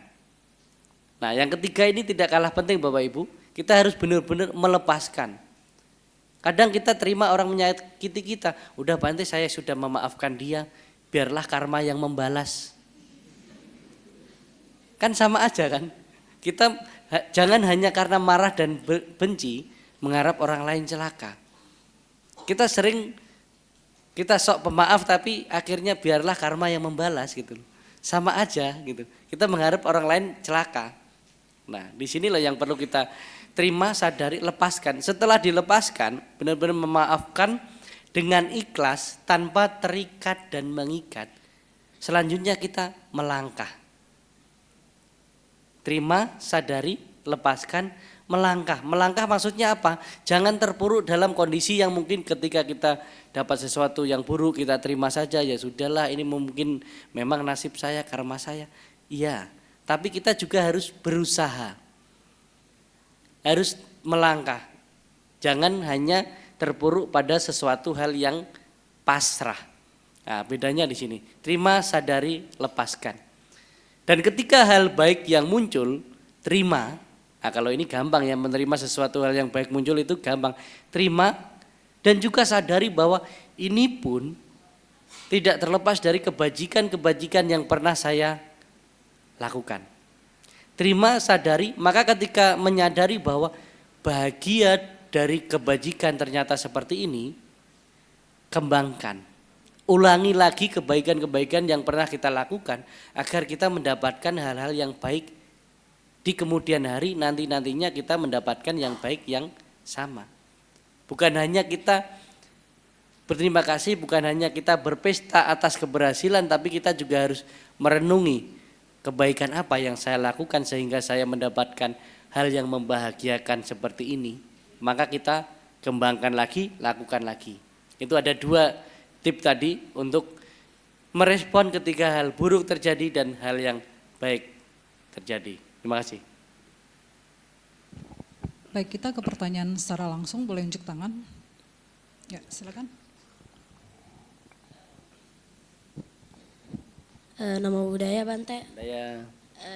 Nah yang ketiga ini tidak kalah penting Bapak Ibu, kita harus benar-benar melepaskan. Kadang kita terima orang menyakiti kita, udah Bante saya sudah memaafkan dia, biarlah karma yang membalas. Kan sama aja kan? Kita jangan hanya karena marah dan benci mengharap orang lain celaka. Kita sok pemaaf tapi akhirnya biarlah karma yang membalas gitu. Sama aja gitu. Kita mengharap orang lain celaka. Nah, disinilah yang perlu kita terima, sadari, lepaskan. Setelah dilepaskan, benar-benar memaafkan dengan ikhlas tanpa terikat dan mengikat. Selanjutnya kita melangkah. Terima, sadari, lepaskan, melangkah. Melangkah maksudnya apa? Jangan terpuruk dalam kondisi yang mungkin ketika kita dapat sesuatu yang buruk kita terima saja, ya sudahlah ini mungkin memang nasib saya, karma saya. Iya, tapi kita juga harus berusaha. Harus melangkah, jangan hanya terpuruk pada sesuatu hal yang pasrah. Nah, bedanya di sini, terima, sadari, lepaskan. Dan ketika hal baik yang muncul, terima. Nah, kalau ini gampang ya, menerima sesuatu hal yang baik muncul itu gampang. Terima dan juga sadari bahwa ini pun tidak terlepas dari kebajikan-kebajikan yang pernah saya lakukan. Terima, sadari, maka ketika menyadari bahwa bahagia dari kebajikan ternyata seperti ini, kembangkan. Ulangi lagi kebaikan-kebaikan yang pernah kita lakukan agar kita mendapatkan hal-hal yang baik di kemudian hari, nantinya kita mendapatkan yang baik yang sama. Bukan hanya kita berterima kasih, bukan hanya kita berpesta atas keberhasilan, tapi kita juga harus merenungi kebaikan apa yang saya lakukan sehingga saya mendapatkan hal yang membahagiakan seperti ini. Maka kita kembangkan lagi, lakukan lagi. Itu ada 2 tip tadi untuk merespon ketika hal buruk terjadi dan hal yang baik terjadi. Terima kasih. Baik, kita ke pertanyaan secara langsung, boleh unjuk tangan. Ya, silakan. Nama budaya Bante. Saya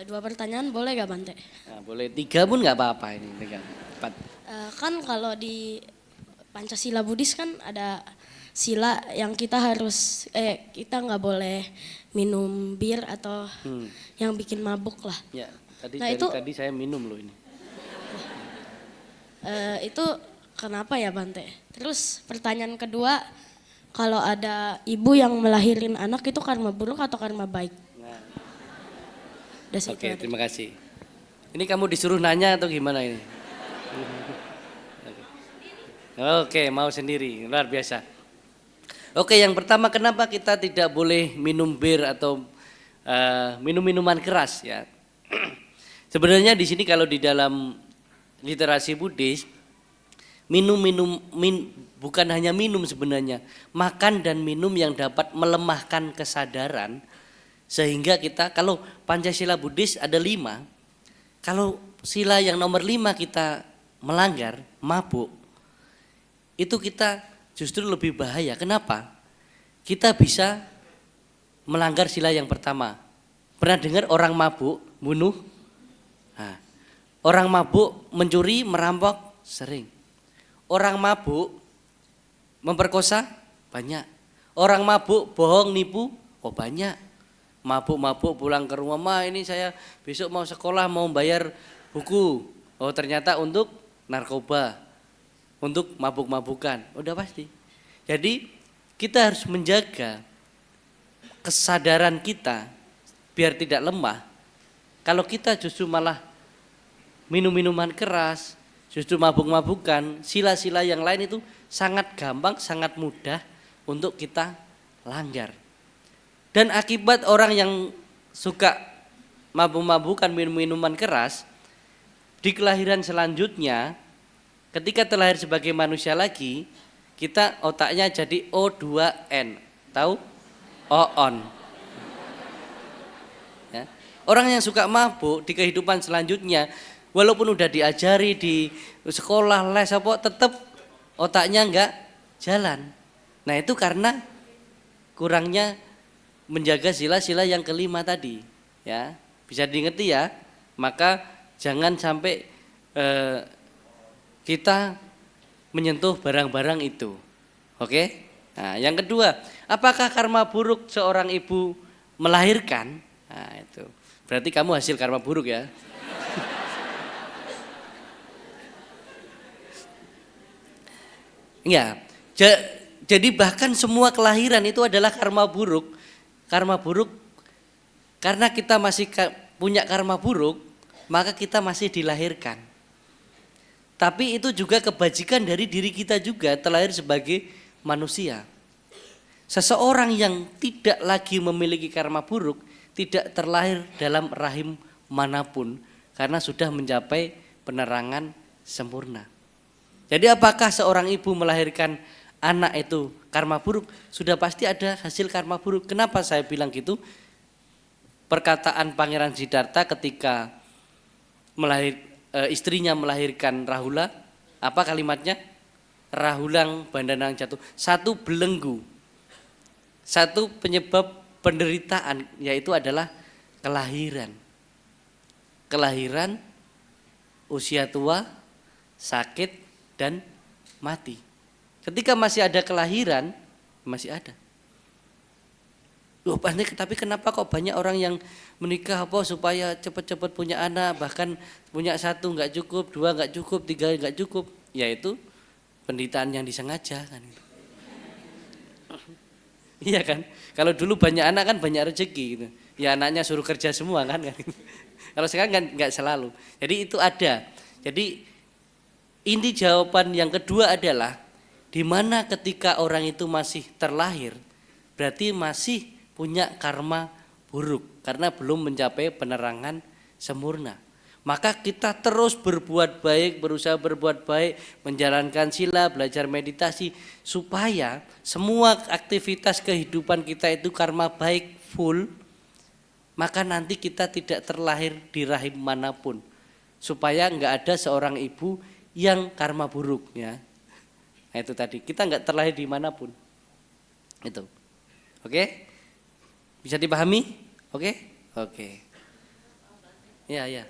2 pertanyaan boleh gak Bante? nah, boleh 3 pun nggak apa-apa ini. 4. Kan kalau di Pancasila Buddhis kan ada sila yang kita harus kita nggak boleh minum bir atau yang bikin mabuk lah. Ya, Nah, itu tadi saya minum loh ini. itu kenapa ya Bante? Terus pertanyaan kedua, kalau ada ibu yang melahirin anak itu karma buruk atau karma baik? Nah, Udah sih, oke, itu aja. terima kasih. Ini kamu disuruh nanya atau gimana ini? Oke, mau sendiri, luar biasa. Oke, yang pertama, kenapa kita tidak boleh minum bir atau minum minuman keras ya? Sebenarnya di sini kalau di dalam literasi Buddhis, bukan hanya minum sebenarnya, makan dan minum yang dapat melemahkan kesadaran sehingga kita, kalau Pancasila Buddhis ada 5, kalau sila yang nomor 5 kita melanggar, mabuk, itu kita justru lebih bahaya. Kenapa? Kita bisa melanggar sila yang pertama. Pernah dengar orang mabuk bunuh? Nah, orang mabuk mencuri, merampok sering. Orang mabuk memperkosa banyak. Orang mabuk bohong, nipu, banyak. Mabuk-mabuk pulang ke rumah, "Ma, ini saya besok mau sekolah, mau bayar buku." Ternyata untuk narkoba, untuk mabuk-mabukan, udah pasti. Jadi kita harus menjaga kesadaran kita biar tidak lemah. Kalau kita justru malah minum minuman keras, justru mabuk-mabukan, sila-sila yang lain itu sangat gampang, sangat mudah untuk kita langgar. Dan akibat orang yang suka mabuk-mabukan, minum minuman keras, di kelahiran selanjutnya ketika terlahir sebagai manusia lagi, kita otaknya jadi O2N, tahu? O-on. Ya. Orang yang suka mabuk di kehidupan selanjutnya, walaupun udah diajari di sekolah, les apa, tetap otaknya enggak jalan. Nah, itu karena kurangnya menjaga sila-sila yang kelima tadi. Ya, bisa diingetin ya. Maka jangan sampai kita menyentuh barang-barang itu. Oke? Nah, yang kedua, apakah karma buruk seorang ibu melahirkan? Nah, itu. Berarti kamu hasil karma buruk ya. Ya. Jadi bahkan semua kelahiran itu adalah karma buruk. Karma buruk karena kita masih punya karma buruk, maka kita masih dilahirkan. Tapi itu juga kebajikan dari diri kita juga, terlahir sebagai manusia. Seseorang yang tidak lagi memiliki karma buruk tidak terlahir dalam rahim manapun karena sudah mencapai penerangan sempurna. Jadi apakah seorang ibu melahirkan anak itu karma buruk? Sudah pasti ada hasil karma buruk. Kenapa saya bilang gitu? Perkataan Pangeran Siddhartha ketika istrinya melahirkan Rahula, apa kalimatnya? Rahulang bandanang jatuh. Satu belenggu, satu penyebab penderitaan, yaitu adalah kelahiran. Kelahiran, usia tua, sakit, dan mati. Ketika masih ada kelahiran, masih ada. Tapi kenapa kok banyak orang yang menikah supaya cepat-cepat punya anak, bahkan punya 1 nggak cukup, 2 nggak cukup, 3 nggak cukup. yaitu penderitaan yang disengaja kan. Iya kan? Kalau dulu banyak anak kan banyak rezeki gitu. Ya anaknya suruh kerja semua kan. Kalau sekarang kan nggak selalu. Jadi itu ada. Jadi inti jawaban yang kedua adalah di mana ketika orang itu masih terlahir berarti masih punya karma buruk karena belum mencapai penerangan sempurna. Maka kita terus berbuat baik, berusaha berbuat baik, menjalankan sila, belajar meditasi supaya semua aktivitas kehidupan kita itu karma baik full. Maka nanti kita tidak terlahir di rahim manapun. Supaya enggak ada seorang ibu yang karma buruk ya. Nah itu tadi, kita enggak terlahir di manapun. Itu. Oke? Bisa dipahami? Oke? Oke. Ya, ya.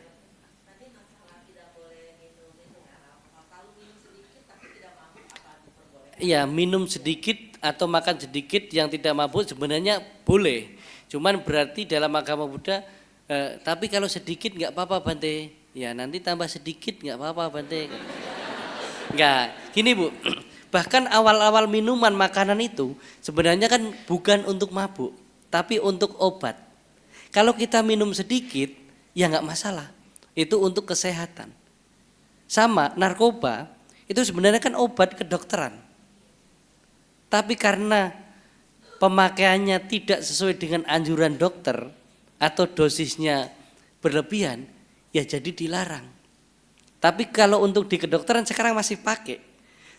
Iya, minum sedikit atau makan sedikit yang tidak mabuk sebenarnya boleh. Cuman berarti dalam agama Buddha, tapi kalau sedikit nggak apa-apa Bante. Ya nanti tambah sedikit nggak apa-apa Bante. Nggak, gini Bu, bahkan awal-awal minuman makanan itu sebenarnya kan bukan untuk mabuk, tapi untuk obat. Kalau kita minum sedikit, ya nggak masalah. Itu untuk kesehatan. Sama narkoba, itu sebenarnya kan obat kedokteran. Tapi karena pemakaiannya tidak sesuai dengan anjuran dokter atau dosisnya berlebihan, ya jadi dilarang. Tapi kalau untuk di kedokteran sekarang masih pakai.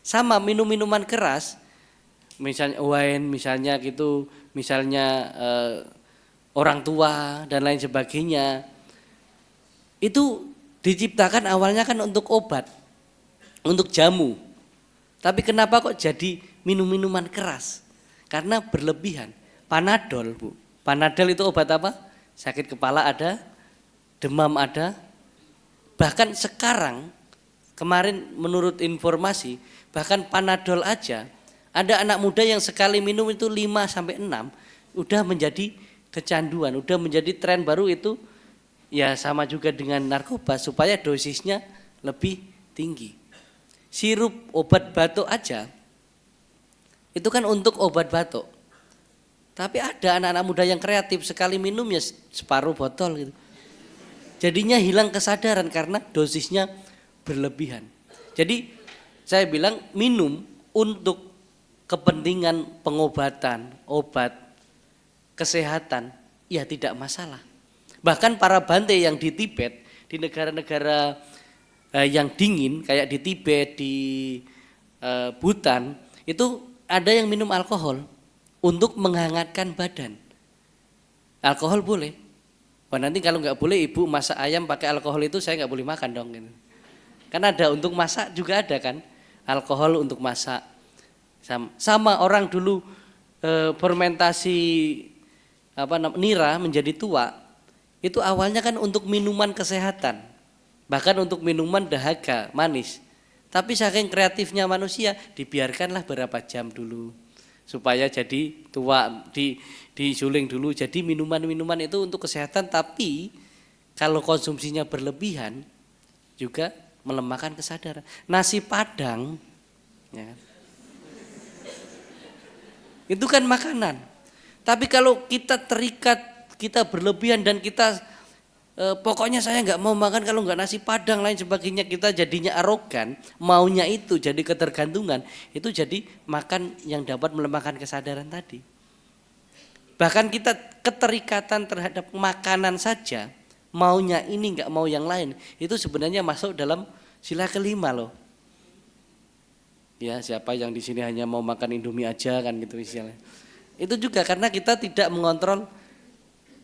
Sama minum minuman keras, misalnya wine, misalnya gitu, misalnya orang tua dan lain sebagainya. Itu diciptakan awalnya kan untuk obat, untuk jamu. Tapi kenapa kok jadi minum-minuman keras? Karena berlebihan. Panadol Bu, Panadol itu obat apa? Sakit kepala ada, demam ada. Bahkan sekarang, kemarin menurut informasi, bahkan Panadol aja, ada anak muda yang sekali minum itu 5-6, udah menjadi kecanduan, udah menjadi tren baru itu. Ya sama juga dengan narkoba, supaya dosisnya lebih tinggi. Sirup obat batuk aja, itu kan untuk obat batuk. Tapi ada anak-anak muda yang kreatif, sekali minum ya separuh botol gitu. Jadinya hilang kesadaran karena dosisnya berlebihan. Jadi saya bilang minum untuk kepentingan pengobatan, obat, kesehatan, ya tidak masalah. Bahkan para Bante yang di Tibet, di negara-negara yang dingin kayak di Tibet, di Bhutan, itu ada yang minum alkohol untuk menghangatkan badan. Alkohol boleh. Wah nanti kalau nggak boleh ibu masak ayam pakai alkohol itu saya nggak boleh makan dong. Kan ada untuk masak juga ada kan, alkohol untuk masak. Sama orang dulu fermentasi nira menjadi tua, itu awalnya kan untuk minuman kesehatan. Bahkan untuk minuman dahaga, manis. Tapi saking kreatifnya manusia, dibiarkanlah berapa jam dulu. Supaya jadi tua, disuling dulu. Jadi minuman-minuman itu untuk kesehatan, tapi kalau konsumsinya berlebihan, juga melemahkan kesadaran. Nasi Padang, ya kan? Itu kan makanan. Tapi kalau kita terikat, kita berlebihan dan kita pokoknya saya nggak mau makan kalau nggak nasi Padang lain sebagainya, kita jadinya arogan, maunya itu jadi ketergantungan, itu jadi makan yang dapat melemahkan kesadaran tadi. Bahkan kita keterikatan terhadap makanan saja, maunya ini nggak mau yang lain, itu sebenarnya masuk dalam sila kelima loh. Ya siapa yang di sini hanya mau makan Indomie aja kan gitu misalnya. Itu juga karena kita tidak mengontrol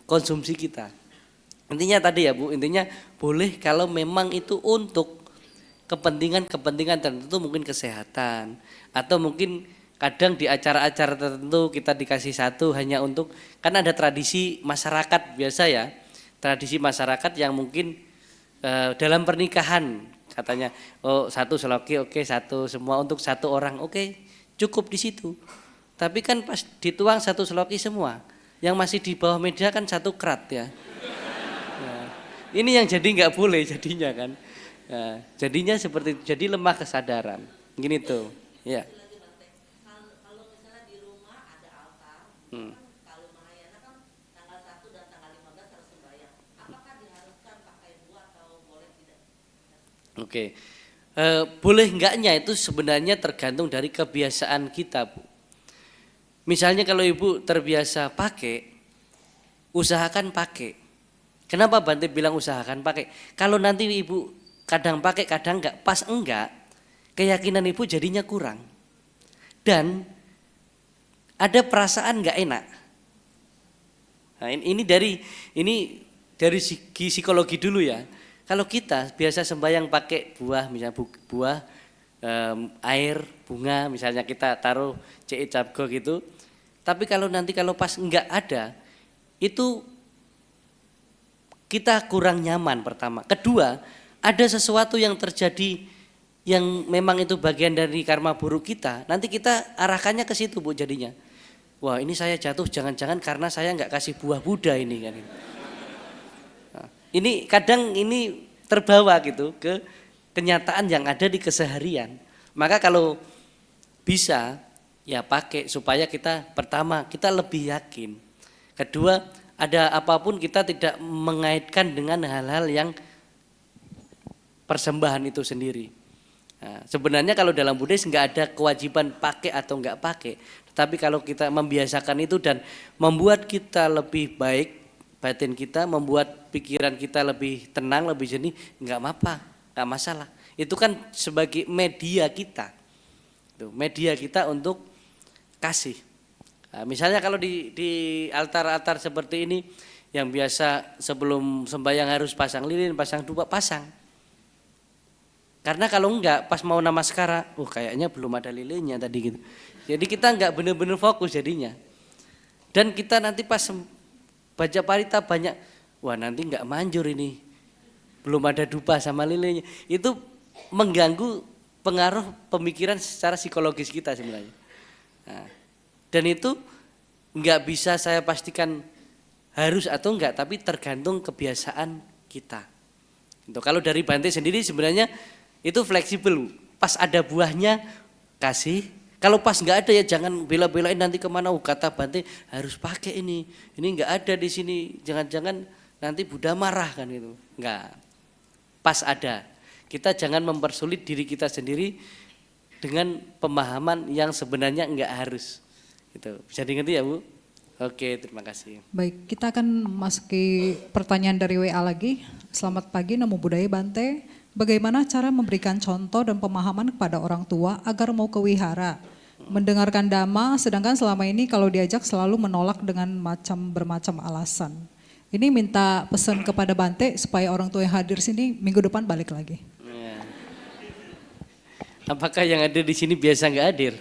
konsumsi kita. Intinya tadi ya Bu, intinya boleh kalau memang itu untuk kepentingan-kepentingan tertentu, mungkin kesehatan, atau mungkin kadang di acara-acara tertentu kita dikasih satu hanya untuk, kan ada tradisi masyarakat biasa ya, tradisi masyarakat yang mungkin dalam pernikahan katanya, oh satu seloki oke, satu semua untuk satu orang oke, cukup di situ. Tapi kan pas dituang satu seloki semua, yang masih di bawah meja kan satu kerat ya. Ini yang jadi nggak boleh jadinya kan. Nah, jadinya seperti itu, jadi lemah kesadaran. Gini tuh, ya. Kalau misalnya di rumah ada altar, Hmm. kan kalau Mahayana kan tanggal 1 dan tanggal 15 harus sembahyang. Apakah diharuskan pakai buah atau boleh tidak? Oke. Boleh enggaknya itu sebenarnya tergantung dari kebiasaan kita, Bu. Misalnya kalau Ibu terbiasa pakai, usahakan pakai. Kenapa Bante bilang usahakan pakai? Kalau nanti Ibu kadang pakai, kadang enggak, pas enggak, keyakinan Ibu jadinya kurang. Dan ada perasaan enggak enak. Nah, ini dari segi psikologi dulu ya. Kalau kita biasa sembahyang pakai buah, misalnya buah, air, bunga, misalnya kita taruh cek capgo gitu. Tapi kalau pas enggak ada, itu kita kurang nyaman pertama. Kedua, ada sesuatu yang terjadi yang memang itu bagian dari karma buruk kita. Nanti kita arahkannya ke situ, Bu, jadinya. Wah, ini saya jatuh jangan-jangan karena saya enggak kasih buah Buddha ini kan. Ini kadang ini terbawa gitu ke kenyataan yang ada di keseharian. Maka kalau bisa ya pakai supaya kita pertama kita lebih yakin. Kedua, ada apapun kita tidak mengaitkan dengan hal-hal yang persembahan itu sendiri. Nah, sebenarnya kalau dalam Buddhis nggak ada kewajiban pakai atau nggak pakai. Tetapi kalau kita membiasakan itu dan membuat kita lebih baik, batin kita, membuat pikiran kita lebih tenang, lebih jernih, nggak apa, nggak masalah. Itu kan sebagai media kita, media kita untuk kasih. Nah, misalnya kalau di altar-altar seperti ini, yang biasa sebelum sembahyang harus pasang lilin, pasang dupa, pasang. Karena kalau enggak, pas mau namaskara, kayaknya belum ada lilinnya tadi gitu. Jadi kita enggak benar-benar fokus jadinya. Dan kita nanti pas baca parita banyak, nanti enggak manjur ini, belum ada dupa sama lilinnya. Itu mengganggu pengaruh pemikiran secara psikologis kita sebenarnya. Nah, dan itu enggak bisa saya pastikan harus atau enggak, tapi tergantung kebiasaan kita. Itu kalau dari Bante sendiri sebenarnya itu fleksibel. Pas ada buahnya kasih. Kalau pas nggak ada ya jangan bela-belain nanti kemana. Kata Bante harus pakai ini nggak ada di sini. Jangan-jangan nanti Buddha marah kan itu. Nggak. Pas ada. Kita jangan mempersulit diri kita sendiri dengan pemahaman yang sebenarnya nggak harus. Gitu. Bisa dimengerti ya Bu? Oke, terima kasih. Baik, kita akan masuki pertanyaan dari WA lagi. Selamat pagi, Namo Buddhaya Bante. Bagaimana cara memberikan contoh dan pemahaman kepada orang tua agar mau ke wihara? Mendengarkan dhamma, sedangkan selama ini kalau diajak selalu menolak dengan bermacam alasan. Ini minta pesan kepada Bante supaya orang tua yang hadir sini minggu depan balik lagi. Ya. Apakah yang ada di sini biasa nggak hadir?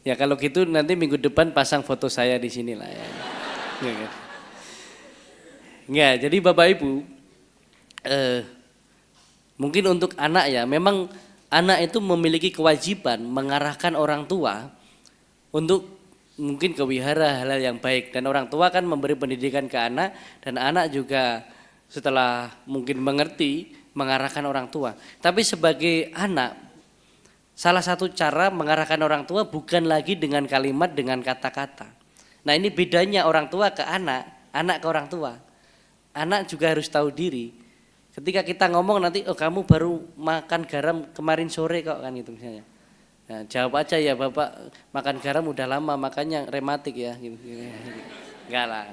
Ya kalau gitu nanti minggu depan pasang foto saya di sini lah ya. Enggak, jadi Bapak Ibu, mungkin untuk anak ya, memang anak itu memiliki kewajiban mengarahkan orang tua untuk mungkin ke wihara, hal-hal yang baik. Dan orang tua kan memberi pendidikan ke anak, dan anak juga setelah mungkin mengerti, mengarahkan orang tua. Tapi sebagai anak, salah satu cara mengarahkan orang tua bukan lagi dengan kalimat, dengan kata-kata. Nah ini bedanya orang tua ke anak, anak ke orang tua. Anak juga harus tahu diri. Ketika kita ngomong nanti, kamu baru makan garam kemarin sore kok kan itu misalnya. Nah, jawab aja ya Bapak makan garam udah lama makanya rematik ya. Gitu. Enggak lah.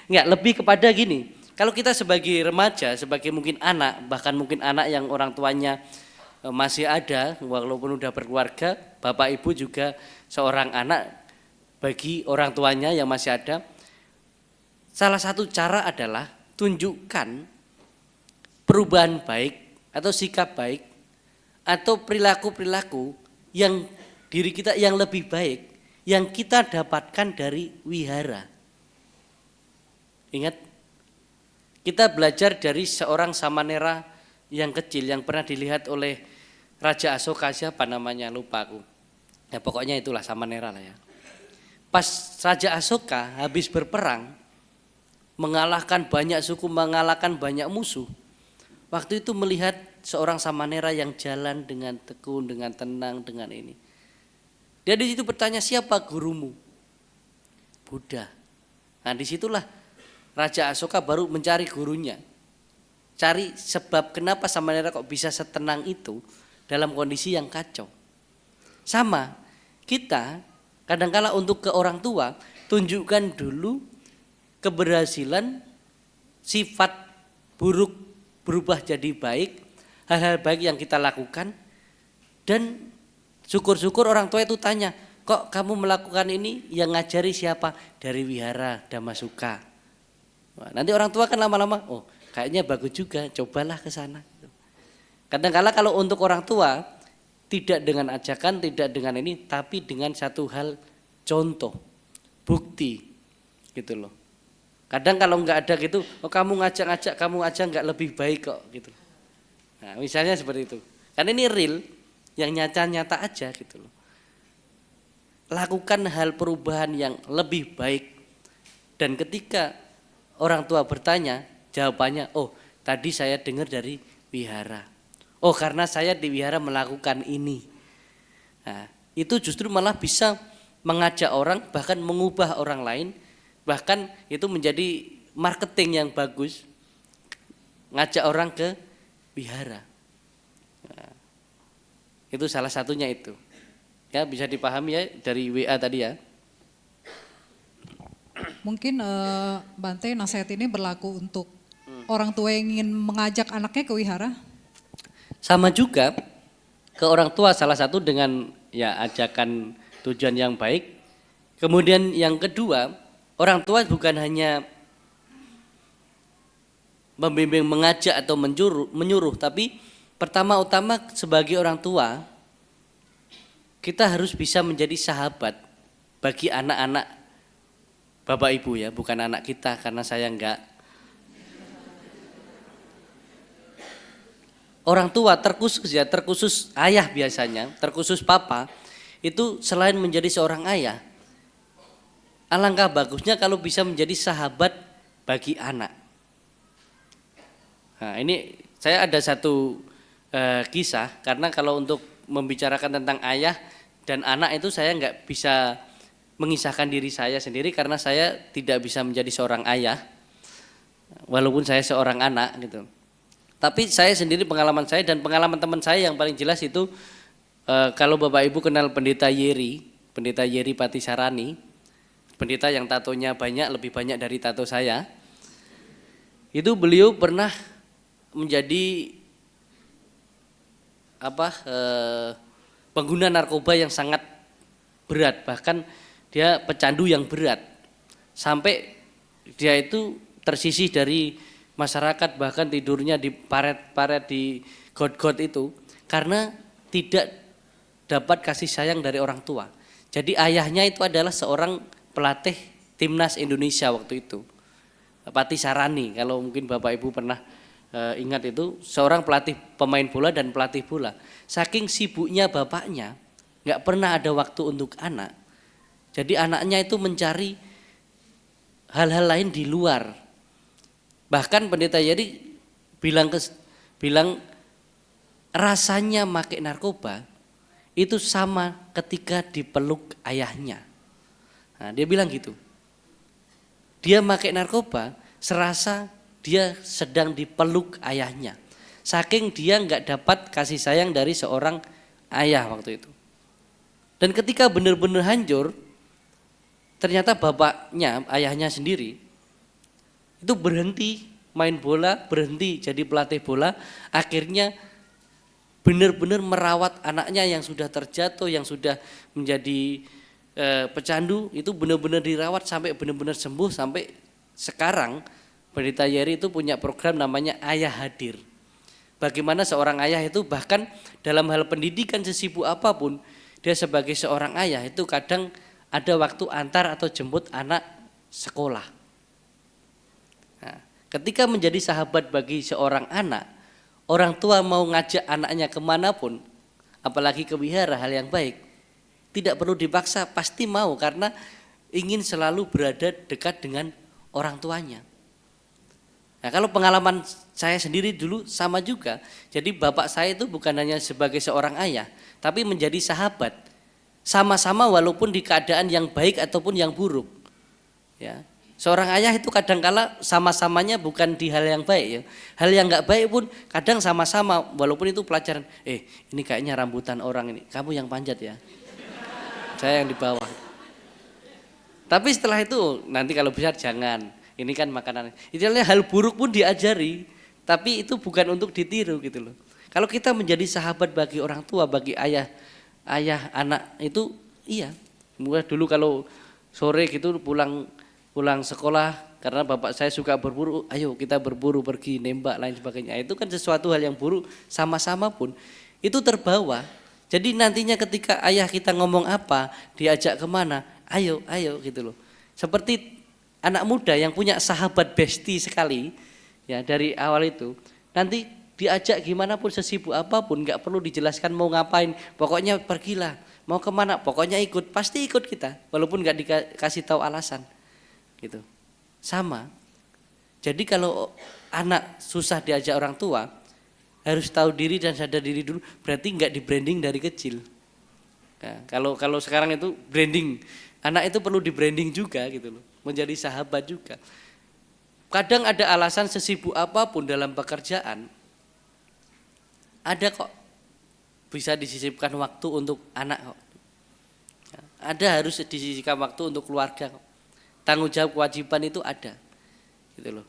Enggak, lebih kepada gini. Kalau kita sebagai remaja, sebagai mungkin anak, bahkan mungkin anak yang orang tuanya masih ada, walaupun udah berkeluarga, Bapak Ibu juga seorang anak bagi orang tuanya yang masih ada. Salah satu cara adalah tunjukkan perubahan baik atau sikap baik atau perilaku-perilaku yang diri kita yang lebih baik yang kita dapatkan dari wihara. Ingat, kita belajar dari seorang samanera yang kecil yang pernah dilihat oleh Raja Asoka, siapa namanya lupa aku. Ya pokoknya itulah samanera lah ya. Pas Raja Asoka habis berperang, mengalahkan banyak suku, mengalahkan banyak musuh. Waktu itu melihat seorang Samanera yang jalan dengan tekun, dengan tenang, dengan ini. Dia di situ bertanya, siapa gurumu? Buddha. Nah disitulah Raja Asoka baru mencari gurunya. Cari sebab kenapa Samanera kok bisa setenang itu dalam kondisi yang kacau. Sama, kita kadangkala untuk ke orang tua, tunjukkan dulu keberhasilan sifat buruk berubah jadi baik, hal-hal baik yang kita lakukan, dan syukur-syukur orang tua itu tanya, kok kamu melakukan ini, yang ngajari siapa? Dari Wihara Damasuka. Nah, nanti orang tua kan lama-lama, oh kayaknya bagus juga, cobalah ke sana. Kadang-kala kalau untuk orang tua, tidak dengan ajakan, tidak dengan ini, tapi dengan satu hal contoh, bukti, gitu loh. Kadang kalau nggak ada gitu, oh kamu ngajak-ngajak, kamu aja nggak lebih baik kok, gitu. Nah misalnya seperti itu. Karena ini real, yang nyata-nyata aja gitu loh. Lakukan hal perubahan yang lebih baik. Dan ketika orang tua bertanya, jawabannya, oh tadi saya dengar dari wihara. Oh karena saya di wihara melakukan ini. Nah, itu justru malah bisa mengajak orang, bahkan mengubah orang lain. Bahkan itu menjadi marketing yang bagus. Ngajak orang ke wihara. Nah, itu salah satunya itu. Ya bisa dipahami ya dari WA tadi ya. Mungkin Bante, nasihat ini berlaku untuk orang tua yang ingin mengajak anaknya ke wihara? Sama juga ke orang tua, salah satu dengan ya ajakan tujuan yang baik. Kemudian yang kedua, orang tua bukan hanya membimbing, mengajak atau menyuruh, tapi pertama-utama sebagai orang tua kita harus bisa menjadi sahabat bagi anak-anak Bapak Ibu ya, bukan anak kita karena saya enggak. Orang tua terkhusus ya, terkhusus ayah biasanya, terkhusus papa, itu selain menjadi seorang ayah, alangkah bagusnya kalau bisa menjadi sahabat bagi anak. Nah ini saya ada satu kisah, karena kalau untuk membicarakan tentang ayah dan anak itu saya nggak bisa mengisahkan diri saya sendiri karena saya tidak bisa menjadi seorang ayah, walaupun saya seorang anak gitu. Tapi saya sendiri, pengalaman saya dan pengalaman teman saya yang paling jelas itu kalau Bapak Ibu kenal Pendeta Yeri Patisarani, pendeta yang tatonya banyak, lebih banyak dari tato saya. Itu beliau pernah menjadi pengguna narkoba yang sangat berat, bahkan dia pecandu yang berat. Sampai dia itu tersisih dari masyarakat, bahkan tidurnya di paret-paret, di got-got itu karena tidak dapat kasih sayang dari orang tua. Jadi ayahnya itu adalah seorang pelatih timnas Indonesia waktu itu, Patisarani, kalau mungkin Bapak Ibu pernah ingat, itu seorang pelatih pemain bola dan pelatih bola. Saking sibuknya bapaknya nggak pernah ada waktu untuk anak, jadi anaknya itu mencari hal-hal lain di luar. Bahkan Pendeta Yeri bilang rasanya make narkoba itu sama ketika dipeluk ayahnya. Nah, dia bilang gitu. Dia make narkoba serasa dia sedang dipeluk ayahnya. Saking dia nggak dapat kasih sayang dari seorang ayah waktu itu. Dan ketika benar-benar hancur, ternyata bapaknya, ayahnya sendiri itu berhenti main bola, berhenti jadi pelatih bola, akhirnya benar-benar merawat anaknya yang sudah terjatuh, yang sudah menjadi pecandu, itu benar-benar dirawat sampai benar-benar sembuh. Sampai sekarang Pendeta Yeri itu punya program namanya Ayah Hadir. Bagaimana seorang ayah itu bahkan dalam hal pendidikan sesibuk apapun, dia sebagai seorang ayah itu kadang ada waktu antar atau jemput anak sekolah. Nah, ketika menjadi sahabat bagi seorang anak, orang tua mau ngajak anaknya kemanapun, apalagi ke wihara, hal yang baik, tidak perlu dipaksa, pasti mau karena ingin selalu berada dekat dengan orang tuanya. Nah kalau pengalaman saya sendiri dulu sama juga. Jadi bapak saya itu bukan hanya sebagai seorang ayah, tapi menjadi sahabat. Sama-sama walaupun di keadaan yang baik ataupun yang buruk. Ya. Seorang ayah itu kadangkala sama-samanya bukan di hal yang baik ya. Hal yang nggak baik pun kadang sama-sama walaupun itu pelajaran. Ini kayaknya rambutan orang ini. Kamu yang panjat ya. Saya yang di bawah. Tapi setelah itu nanti kalau bisa jangan. Ini kan makanan. Idealnya hal buruk pun diajari. Tapi itu bukan untuk ditiru gitu loh. Kalau kita menjadi sahabat bagi orang tua, bagi ayah anak itu iya. Mulai dulu kalau sore gitu pulang sekolah karena bapak saya suka berburu, ayo kita berburu pergi nembak lain sebagainya. Itu kan sesuatu hal yang buruk sama-sama pun itu terbawa. Jadi nantinya ketika ayah kita ngomong apa, diajak kemana, ayo gitu loh. Seperti anak muda yang punya sahabat bestie sekali ya dari awal itu, nanti diajak gimana pun sesibuk apapun nggak perlu dijelaskan mau ngapain, pokoknya pergilah, mau kemana, pokoknya ikut, pasti ikut kita walaupun nggak dikasih tahu alasan. Gitu. Sama. Jadi kalau anak susah diajak orang tua, harus tahu diri dan sadar diri dulu, berarti nggak di branding dari kecil. Nah, kalau sekarang itu branding, anak itu perlu di branding juga gitu loh, menjadi sahabat juga. Kadang ada alasan sesibuk apapun dalam pekerjaan, ada kok bisa disisipkan waktu untuk anak kok. Ada harus disisipkan waktu untuk keluarga kok. Tanggung jawab kewajiban itu ada gitu loh.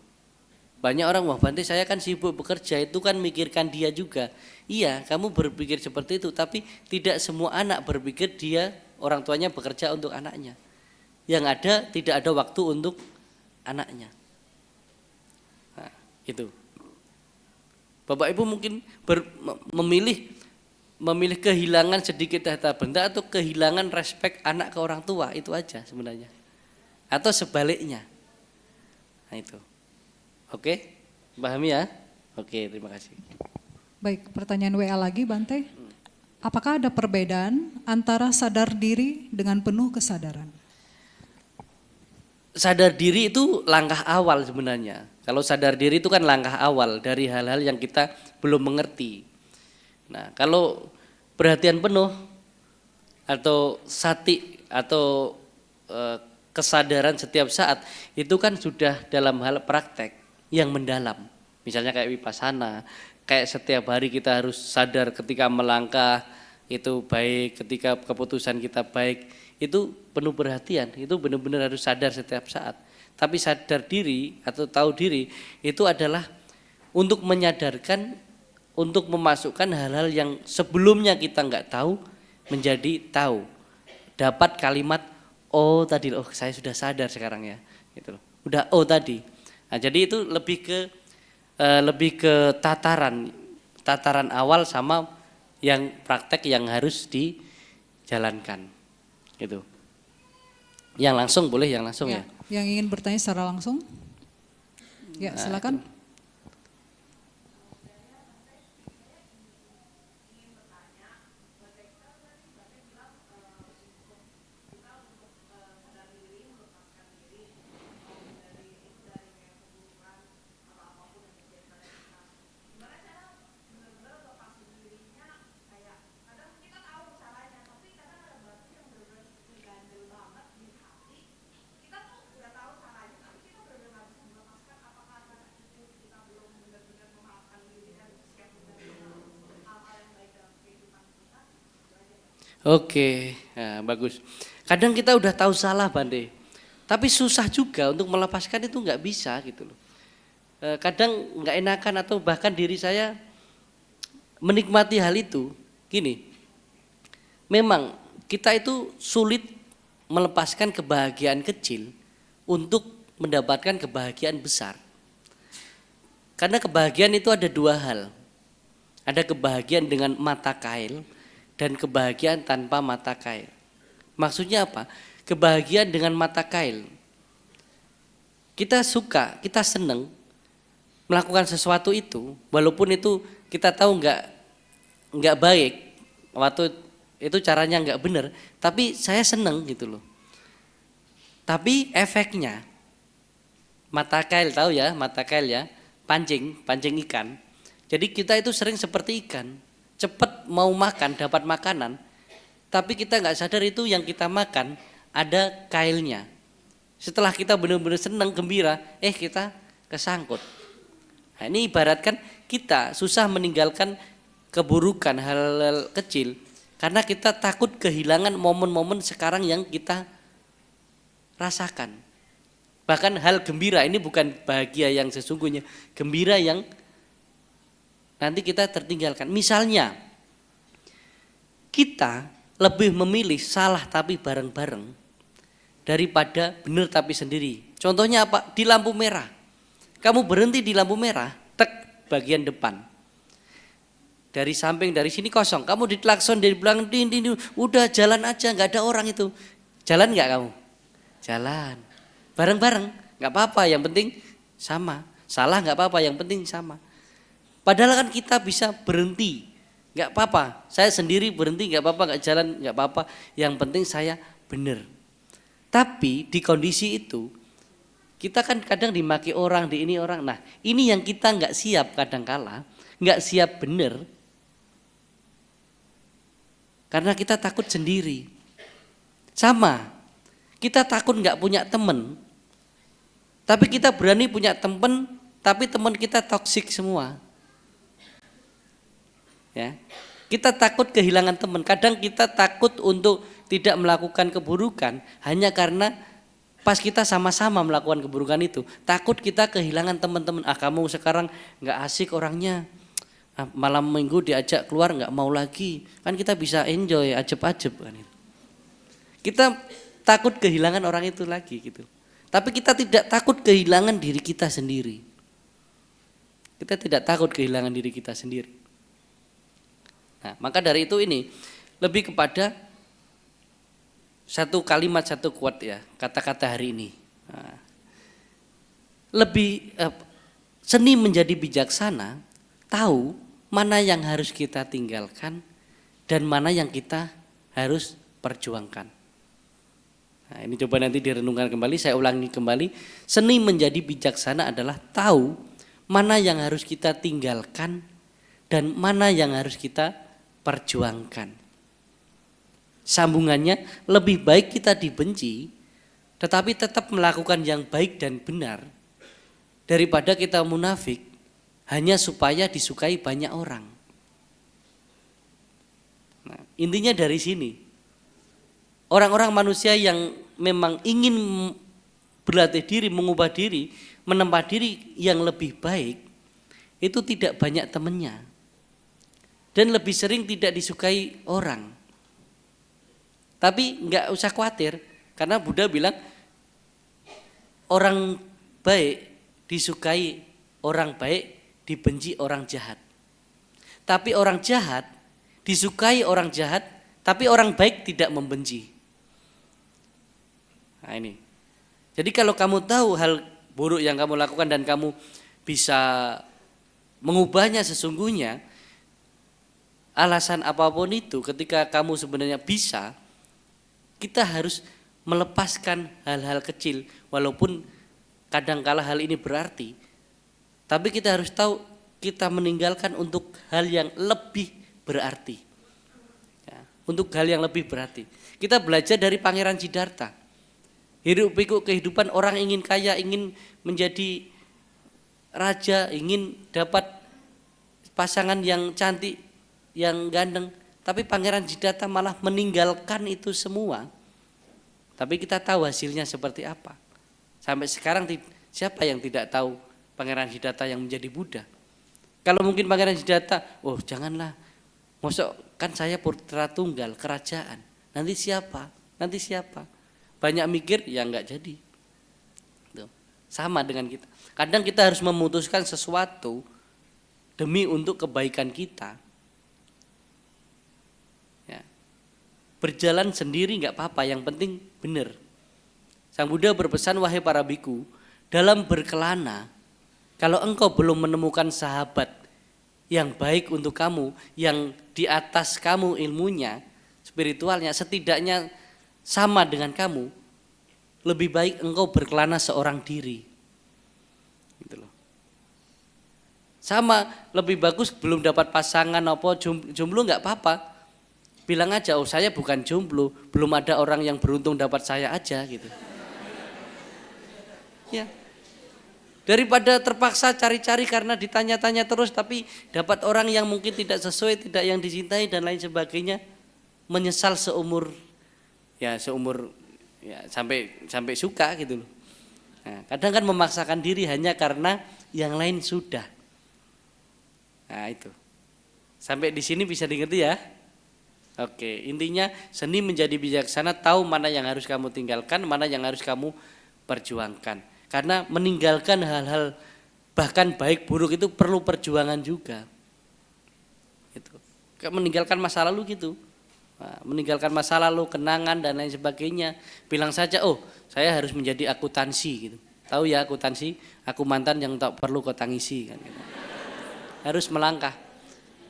Banyak orang wah Bante saya kan sibuk bekerja, itu kan mikirkan dia juga. Iya kamu berpikir seperti itu, tapi tidak semua anak berpikir dia orang tuanya bekerja untuk anaknya. Yang ada tidak ada waktu untuk anaknya. Nah, itu Bapak Ibu mungkin memilih kehilangan sedikit harta benda atau kehilangan respek anak ke orang tua, itu aja sebenarnya. Atau sebaliknya. Nah itu. Oke, pahami ya? Oke, terima kasih. Baik, pertanyaan WA lagi Bante. Apakah ada perbedaan antara sadar diri dengan penuh kesadaran? Sadar diri itu langkah awal sebenarnya. Kalau sadar diri itu kan langkah awal dari hal-hal yang kita belum mengerti. Nah, kalau perhatian penuh atau sati atau kesadaran setiap saat itu kan sudah dalam hal praktek yang mendalam. Misalnya kayak vipassana, kayak setiap hari kita harus sadar ketika melangkah itu baik, ketika keputusan kita baik, itu penuh perhatian, itu benar-benar harus sadar setiap saat. Tapi sadar diri atau tahu diri itu adalah untuk menyadarkan, untuk memasukkan hal-hal yang sebelumnya kita nggak tahu menjadi tahu. Dapat kalimat oh tadi, oh saya sudah sadar sekarang ya, gitu. Udah oh tadi. Nah, jadi itu lebih ke tataran awal sama yang praktek yang harus dijalankan, gitu. Yang langsung boleh, yang langsung ya. Yang ingin bertanya secara langsung, ya silakan. Oke, nah, bagus. Kadang kita udah tahu salah Bante, tapi susah juga untuk melepaskan itu nggak bisa gitu loh. Kadang nggak enakan atau bahkan diri saya menikmati hal itu. Gini, memang kita itu sulit melepaskan kebahagiaan kecil untuk mendapatkan kebahagiaan besar. Karena kebahagiaan itu ada dua hal. Ada kebahagiaan dengan mata kail dan kebahagiaan tanpa mata kail. Maksudnya apa? Kebahagiaan dengan mata kail. Kita suka, kita senang melakukan sesuatu itu, walaupun itu kita tahu nggak baik, waktu itu caranya nggak benar, tapi saya senang gitu loh. Tapi efeknya, mata kail tahu ya, mata kail ya, pancing ikan. Jadi kita itu sering seperti ikan, cepat mau makan, dapat makanan, tapi kita nggak sadar itu yang kita makan ada kailnya. Setelah kita benar-benar senang, gembira, kita kesangkut. Nah, ini ibaratkan kita susah meninggalkan keburukan hal-hal kecil karena kita takut kehilangan momen-momen sekarang yang kita rasakan. Bahkan hal gembira ini bukan bahagia yang sesungguhnya, gembira yang nanti kita tertinggalkan. Misalnya kita lebih memilih salah tapi bareng-bareng daripada benar tapi sendiri. Contohnya apa? Di lampu merah. Kamu berhenti di lampu merah, tek bagian depan. Dari samping, dari sini kosong. Kamu diklakson dari belakang, udah jalan aja, nggak ada orang itu. Jalan nggak kamu? Jalan. Bareng-bareng, nggak apa-apa. Yang penting sama. Salah nggak apa-apa. Yang penting sama. Padahal kan kita bisa berhenti, nggak apa-apa. Saya sendiri berhenti nggak apa-apa, nggak jalan nggak apa-apa. Yang penting saya benar. Tapi di kondisi itu kita kan kadang dimaki orang, di ini orang. Nah ini yang kita nggak siap kadangkala, nggak siap benar. Karena kita takut sendiri. Sama, kita takut nggak punya teman. Tapi kita berani punya teman, tapi teman kita toksik semua. Ya, kita takut kehilangan teman. Kadang kita takut untuk tidak melakukan keburukan hanya karena pas kita sama-sama melakukan keburukan itu, takut kita kehilangan teman-teman. Kamu sekarang nggak asik orangnya, malam minggu diajak keluar nggak mau lagi. Kan kita bisa enjoy, ajeb-ajeb kan itu. Kita takut kehilangan orang itu lagi gitu. Tapi kita tidak takut kehilangan diri kita sendiri. Kita tidak takut kehilangan diri kita sendiri. Nah, maka dari itu ini lebih kepada satu kalimat, satu quote ya, kata-kata hari ini. Nah, lebih seni menjadi bijaksana, tahu mana yang harus kita tinggalkan dan mana yang kita harus perjuangkan. Nah, ini coba nanti direnungkan kembali, saya ulangi kembali. Seni menjadi bijaksana adalah tahu mana yang harus kita tinggalkan dan mana yang harus kita perjuangkan. Sambungannya, lebih baik kita dibenci tetapi tetap melakukan yang baik dan benar daripada kita munafik hanya supaya disukai banyak orang. Nah, intinya dari sini. Orang-orang manusia yang memang ingin berlatih diri, mengubah diri, menempa diri yang lebih baik, itu tidak banyak temannya. Dan lebih sering tidak disukai orang. Tapi enggak usah khawatir, karena Buddha bilang orang baik disukai orang baik, dibenci orang jahat. Tapi orang jahat disukai orang jahat, tapi orang baik tidak membenci. Nah ini. Jadi kalau kamu tahu hal buruk yang kamu lakukan dan kamu bisa mengubahnya sesungguhnya, alasan apapun itu ketika kamu sebenarnya bisa, kita harus melepaskan hal-hal kecil walaupun kadangkala hal ini berarti. Tapi kita harus tahu kita meninggalkan untuk hal yang lebih berarti. Ya, untuk hal yang lebih berarti. Kita belajar dari Pangeran Siddhartha. Hidup pikuk kehidupan orang ingin kaya, ingin menjadi raja, ingin dapat pasangan yang cantik, yang ganteng. Tapi Pangeran Siddhartha malah meninggalkan itu semua. Tapi kita tahu hasilnya seperti apa. Sampai sekarang siapa yang tidak tahu Pangeran Siddhartha yang menjadi Buddha? Kalau mungkin Pangeran Siddhartha, oh janganlah, mosok kan saya putra tunggal kerajaan. Nanti siapa? Nanti siapa? Banyak mikir, ya enggak jadi. Tuh. Sama dengan kita. Kadang kita harus memutuskan sesuatu demi untuk kebaikan kita. Ya. Berjalan sendiri enggak apa-apa, yang penting benar. Sang Buddha berpesan, wahai para biku, dalam berkelana, kalau engkau belum menemukan sahabat yang baik untuk kamu, yang di atas kamu ilmunya, spiritualnya, setidaknya sama dengan kamu, lebih baik engkau berkelana seorang diri. Gitu loh. Sama, lebih bagus belum dapat pasangan apa jomblo nggak apa-apa. Bilang aja, oh saya bukan jomblo, belum ada orang yang beruntung dapat saya aja gitu. Ya. Daripada terpaksa cari-cari karena ditanya-tanya terus tapi dapat orang yang mungkin tidak sesuai, tidak yang dicintai dan lain sebagainya, menyesal seumur ya sampai suka gitu loh. Nah, kadang kan memaksakan diri hanya karena yang lain sudah. Nah, itu. Sampai di sini bisa dimengerti ya? Oke, intinya seni menjadi bijaksana, tahu mana yang harus kamu tinggalkan, mana yang harus kamu perjuangkan. Karena meninggalkan hal-hal bahkan baik buruk itu perlu perjuangan juga. Itu. Meninggalkan masa lalu gitu. Nah, meninggalkan masa lalu, kenangan dan lain sebagainya. Bilang saja, oh saya harus menjadi akuntansi gitu. Tahu ya akuntansi, aku mantan yang tak perlu kau tangisi kan. Gitu. Harus melangkah.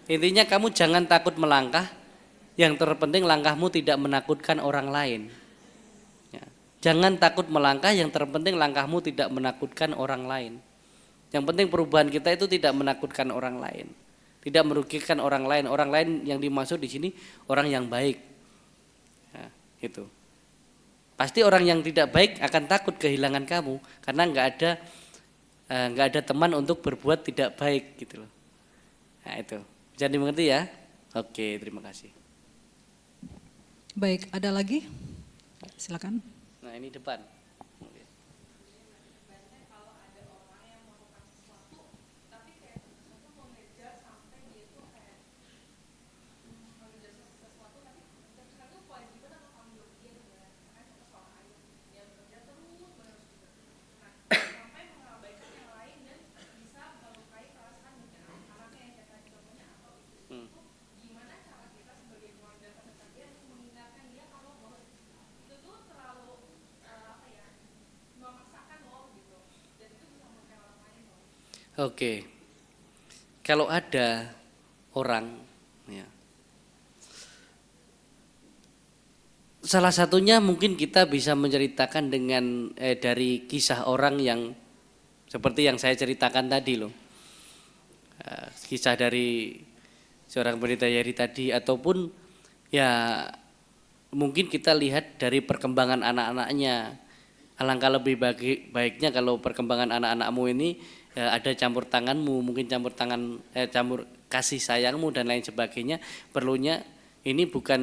Intinya kamu jangan takut melangkah. Yang terpenting langkahmu tidak menakutkan orang lain. Jangan takut melangkah, yang terpenting langkahmu tidak menakutkan orang lain. Yang penting perubahan kita itu tidak menakutkan orang lain, tidak merugikan orang lain. Orang lain yang dimaksud di sini orang yang baik. Nah, itu. Pasti orang yang tidak baik akan takut kehilangan kamu karena nggak ada teman untuk berbuat tidak baik gitu loh. Nah, itu. Bisa dimengerti ya? Oke, terima kasih. Baik, ada lagi? Silakan. Nah, ini depan. Oke, kalau ada orang, ya, salah satunya mungkin kita bisa menceritakan dengan dari kisah orang yang seperti yang saya ceritakan tadi loh, kisah dari seorang pendeta Yeri tadi, ataupun ya mungkin kita lihat dari perkembangan anak-anaknya. Alangkah lebih baiknya kalau perkembangan anak-anakmu ini ada campur tanganmu, mungkin campur kasih sayangmu dan lain sebagainya. Perlunya ini bukan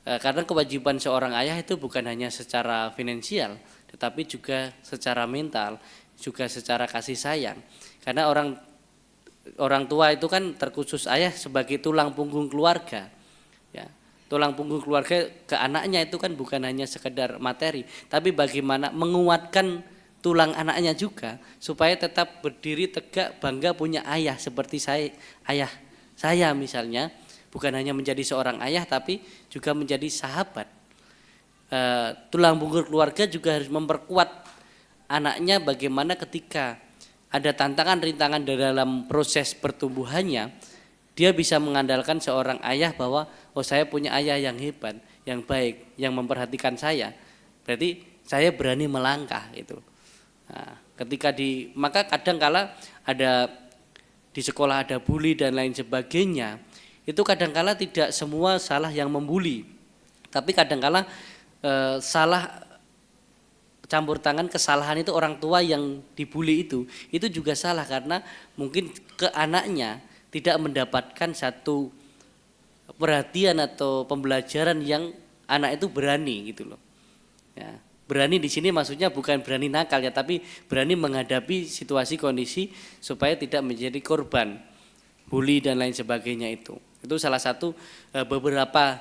karena kewajiban seorang ayah itu bukan hanya secara finansial, tetapi juga secara mental, juga secara kasih sayang. Karena orang tua itu kan terkhusus ayah sebagai tulang punggung keluarga. Ya. Tulang punggung keluarga ke anaknya itu kan bukan hanya sekedar materi, tapi bagaimana menguatkan tulang anaknya juga supaya tetap berdiri tegak, bangga punya ayah seperti ayah saya misalnya, bukan hanya menjadi seorang ayah tapi juga menjadi sahabat. Tulang punggung keluarga juga harus memperkuat anaknya bagaimana ketika ada tantangan rintangan dalam proses pertumbuhannya, dia bisa mengandalkan seorang ayah bahwa oh saya punya ayah yang hebat, yang baik, yang memperhatikan saya. Berarti saya berani melangkah itu. Nah, maka kadang kala ada di sekolah ada bully dan lain sebagainya. Itu kadang kala tidak semua salah yang membuli. Tapi kadang kala salah campur tangan kesalahan itu orang tua yang dibully itu juga salah karena mungkin ke anaknya tidak mendapatkan satu perhatian atau pembelajaran yang anak itu berani gitu loh. Ya, berani di sini maksudnya bukan berani nakal ya, tapi berani menghadapi situasi kondisi supaya tidak menjadi korban bully dan lain sebagainya itu. Itu salah satu beberapa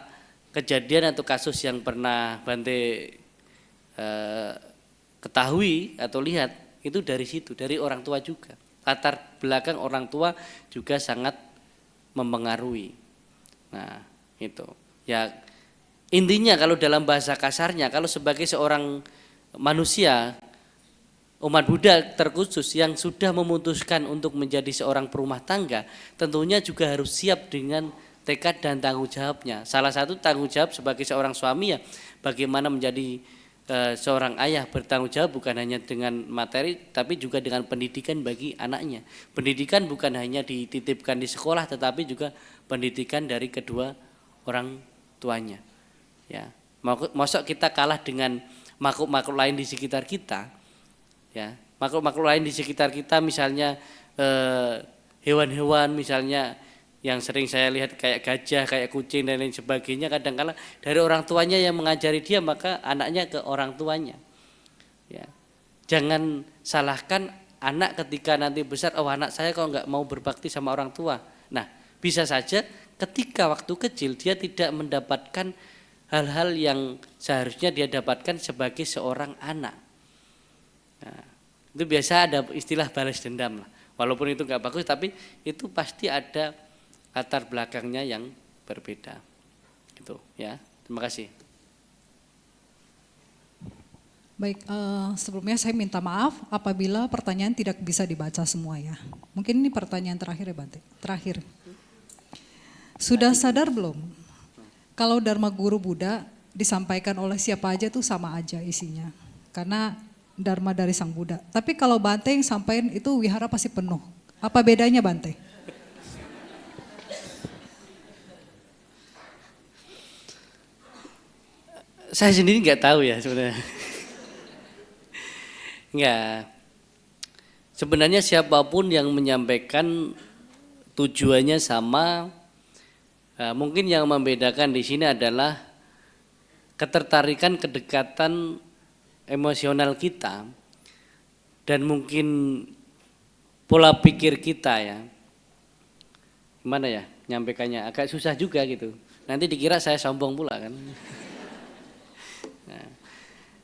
kejadian atau kasus yang pernah Bante ketahui atau lihat itu dari situ, dari orang tua juga. Latar belakang orang tua juga sangat mempengaruhi. Nah, itu. Ya intinya kalau dalam bahasa kasarnya, kalau sebagai seorang manusia umat Buddha terkhusus yang sudah memutuskan untuk menjadi seorang perumah tangga, tentunya juga harus siap dengan tekad dan tanggung jawabnya. Salah satu tanggung jawab sebagai seorang suami ya bagaimana menjadi seorang ayah bertanggung jawab bukan hanya dengan materi tapi juga dengan pendidikan bagi anaknya. Pendidikan bukan hanya dititipkan di sekolah tetapi juga pendidikan dari kedua orang tuanya. Ya, mosok kita kalah dengan makhluk-makhluk lain di sekitar kita. Ya, makhluk-makhluk lain di sekitar kita misalnya hewan-hewan misalnya yang sering saya lihat kayak gajah, kayak kucing dan lain sebagainya, kadang-kala dari orang tuanya yang mengajari dia maka anaknya ke orang tuanya. Ya. Jangan salahkan anak ketika nanti besar, oh anak saya kok nggak mau berbakti sama orang tua. Nah, bisa saja ketika waktu kecil dia tidak mendapatkan hal-hal yang seharusnya dia dapatkan sebagai seorang anak. Nah, itu biasa ada istilah balas dendam lah. Walaupun itu nggak bagus tapi itu pasti ada latar belakangnya yang berbeda. Gitu ya. Terima kasih. Baik, sebelumnya saya minta maaf apabila pertanyaan tidak bisa dibaca semua ya. Mungkin ini pertanyaan terakhir ya Bante. Terakhir. Sudah sadar belum? Kalau Dharma Guru Buddha disampaikan oleh siapa aja tuh sama aja isinya. Karena Dharma dari Sang Buddha. Tapi kalau Bante yang sampaikan itu wihara pasti penuh. Apa bedanya Bante? Saya sendiri nggak tahu ya sebenarnya. Enggak. Sebenarnya siapapun yang menyampaikan tujuannya sama. Mungkin yang membedakan di sini adalah ketertarikan, kedekatan emosional kita dan mungkin pola pikir kita ya. Gimana ya nyampaikannya? Agak susah juga gitu. Nanti dikira saya sombong pula kan.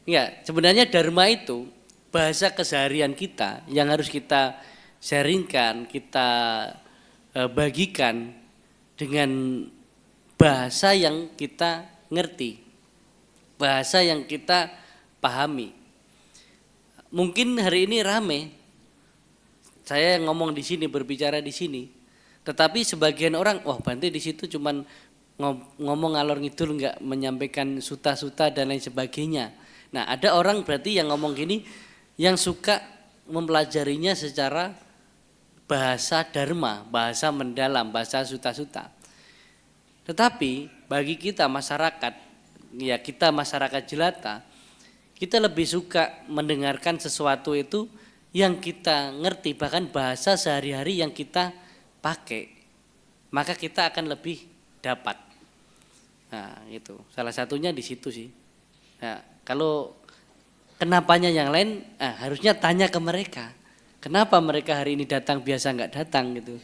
Ya, sebenarnya dharma itu bahasa keseharian kita yang harus kita sharingkan, kita bagikan dengan bahasa yang kita ngerti, bahasa yang kita pahami. Mungkin hari ini rame, saya ngomong di sini, berbicara di sini, tetapi sebagian orang, wah Bante di situ cuman ngomong ngalor ngidul, nggak menyampaikan suta-suta dan lain sebagainya. Nah, ada orang berarti yang ngomong gini yang suka mempelajarinya secara bahasa dharma, bahasa mendalam, bahasa suta-suta. Tetapi bagi kita masyarakat, ya kita masyarakat jelata, kita lebih suka mendengarkan sesuatu itu yang kita ngerti, bahkan bahasa sehari-hari yang kita pakai. Maka kita akan lebih dapat. Nah, itu salah satunya di situ sih. Nah, kalau kenapanya yang lain, harusnya tanya ke mereka. Kenapa mereka hari ini datang biasa nggak datang gitu?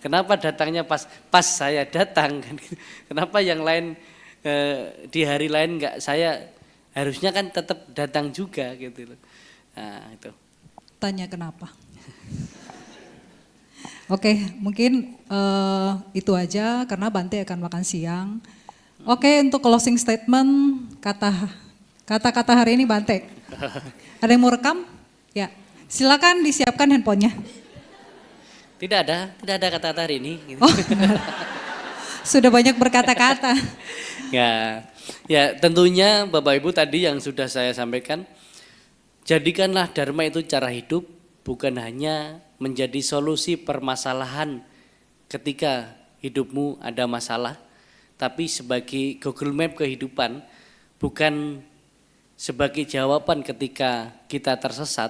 Kenapa datangnya pas saya datang? Kenapa yang lain di hari lain nggak saya? Harusnya kan tetap datang juga gitu. Nah, itu. Tanya kenapa? Oke, mungkin itu aja karena Bante akan makan siang. Oke, untuk closing statement kata-kata hari ini Bante. Ada yang mau rekam? Ya, silakan disiapkan handphonenya. Tidak ada kata-kata hari ini. Gitu. Oh, sudah banyak berkata-kata. Ya tentunya Bapak Ibu tadi yang sudah saya sampaikan, jadikanlah dharma itu cara hidup, bukan hanya menjadi solusi permasalahan ketika hidupmu ada masalah, tapi sebagai Google Map kehidupan, bukan sebagai jawaban ketika kita tersesat,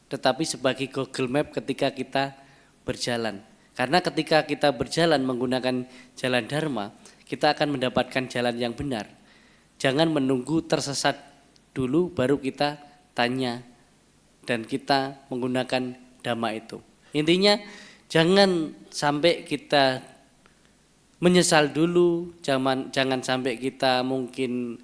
tetapi sebagai Google Map ketika kita berjalan. Karena ketika kita berjalan menggunakan jalan dharma, kita akan mendapatkan jalan yang benar. Jangan menunggu tersesat dulu baru kita tanya dan kita menggunakan dhamma itu. Intinya jangan sampai kita menyesal dulu, jangan sampai kita mungkin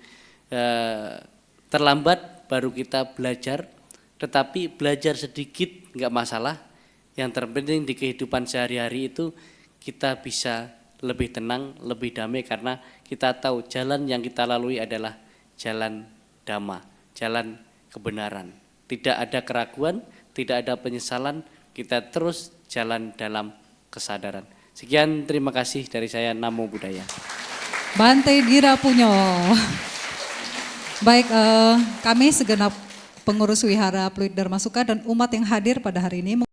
terlambat baru kita belajar, tetapi belajar sedikit enggak masalah. Yang terpenting di kehidupan sehari-hari itu kita bisa lebih tenang, lebih damai karena kita tahu jalan yang kita lalui adalah jalan dhamma, jalan kebenaran. Tidak ada keraguan, tidak ada penyesalan, kita terus jalan dalam kesadaran. Sekian, terima kasih dari saya. Namo Buddhaya. Bante Dirapunyo. Baik, kami segenap pengurus Wihara Pluit Dharma Suka dan umat yang hadir pada hari ini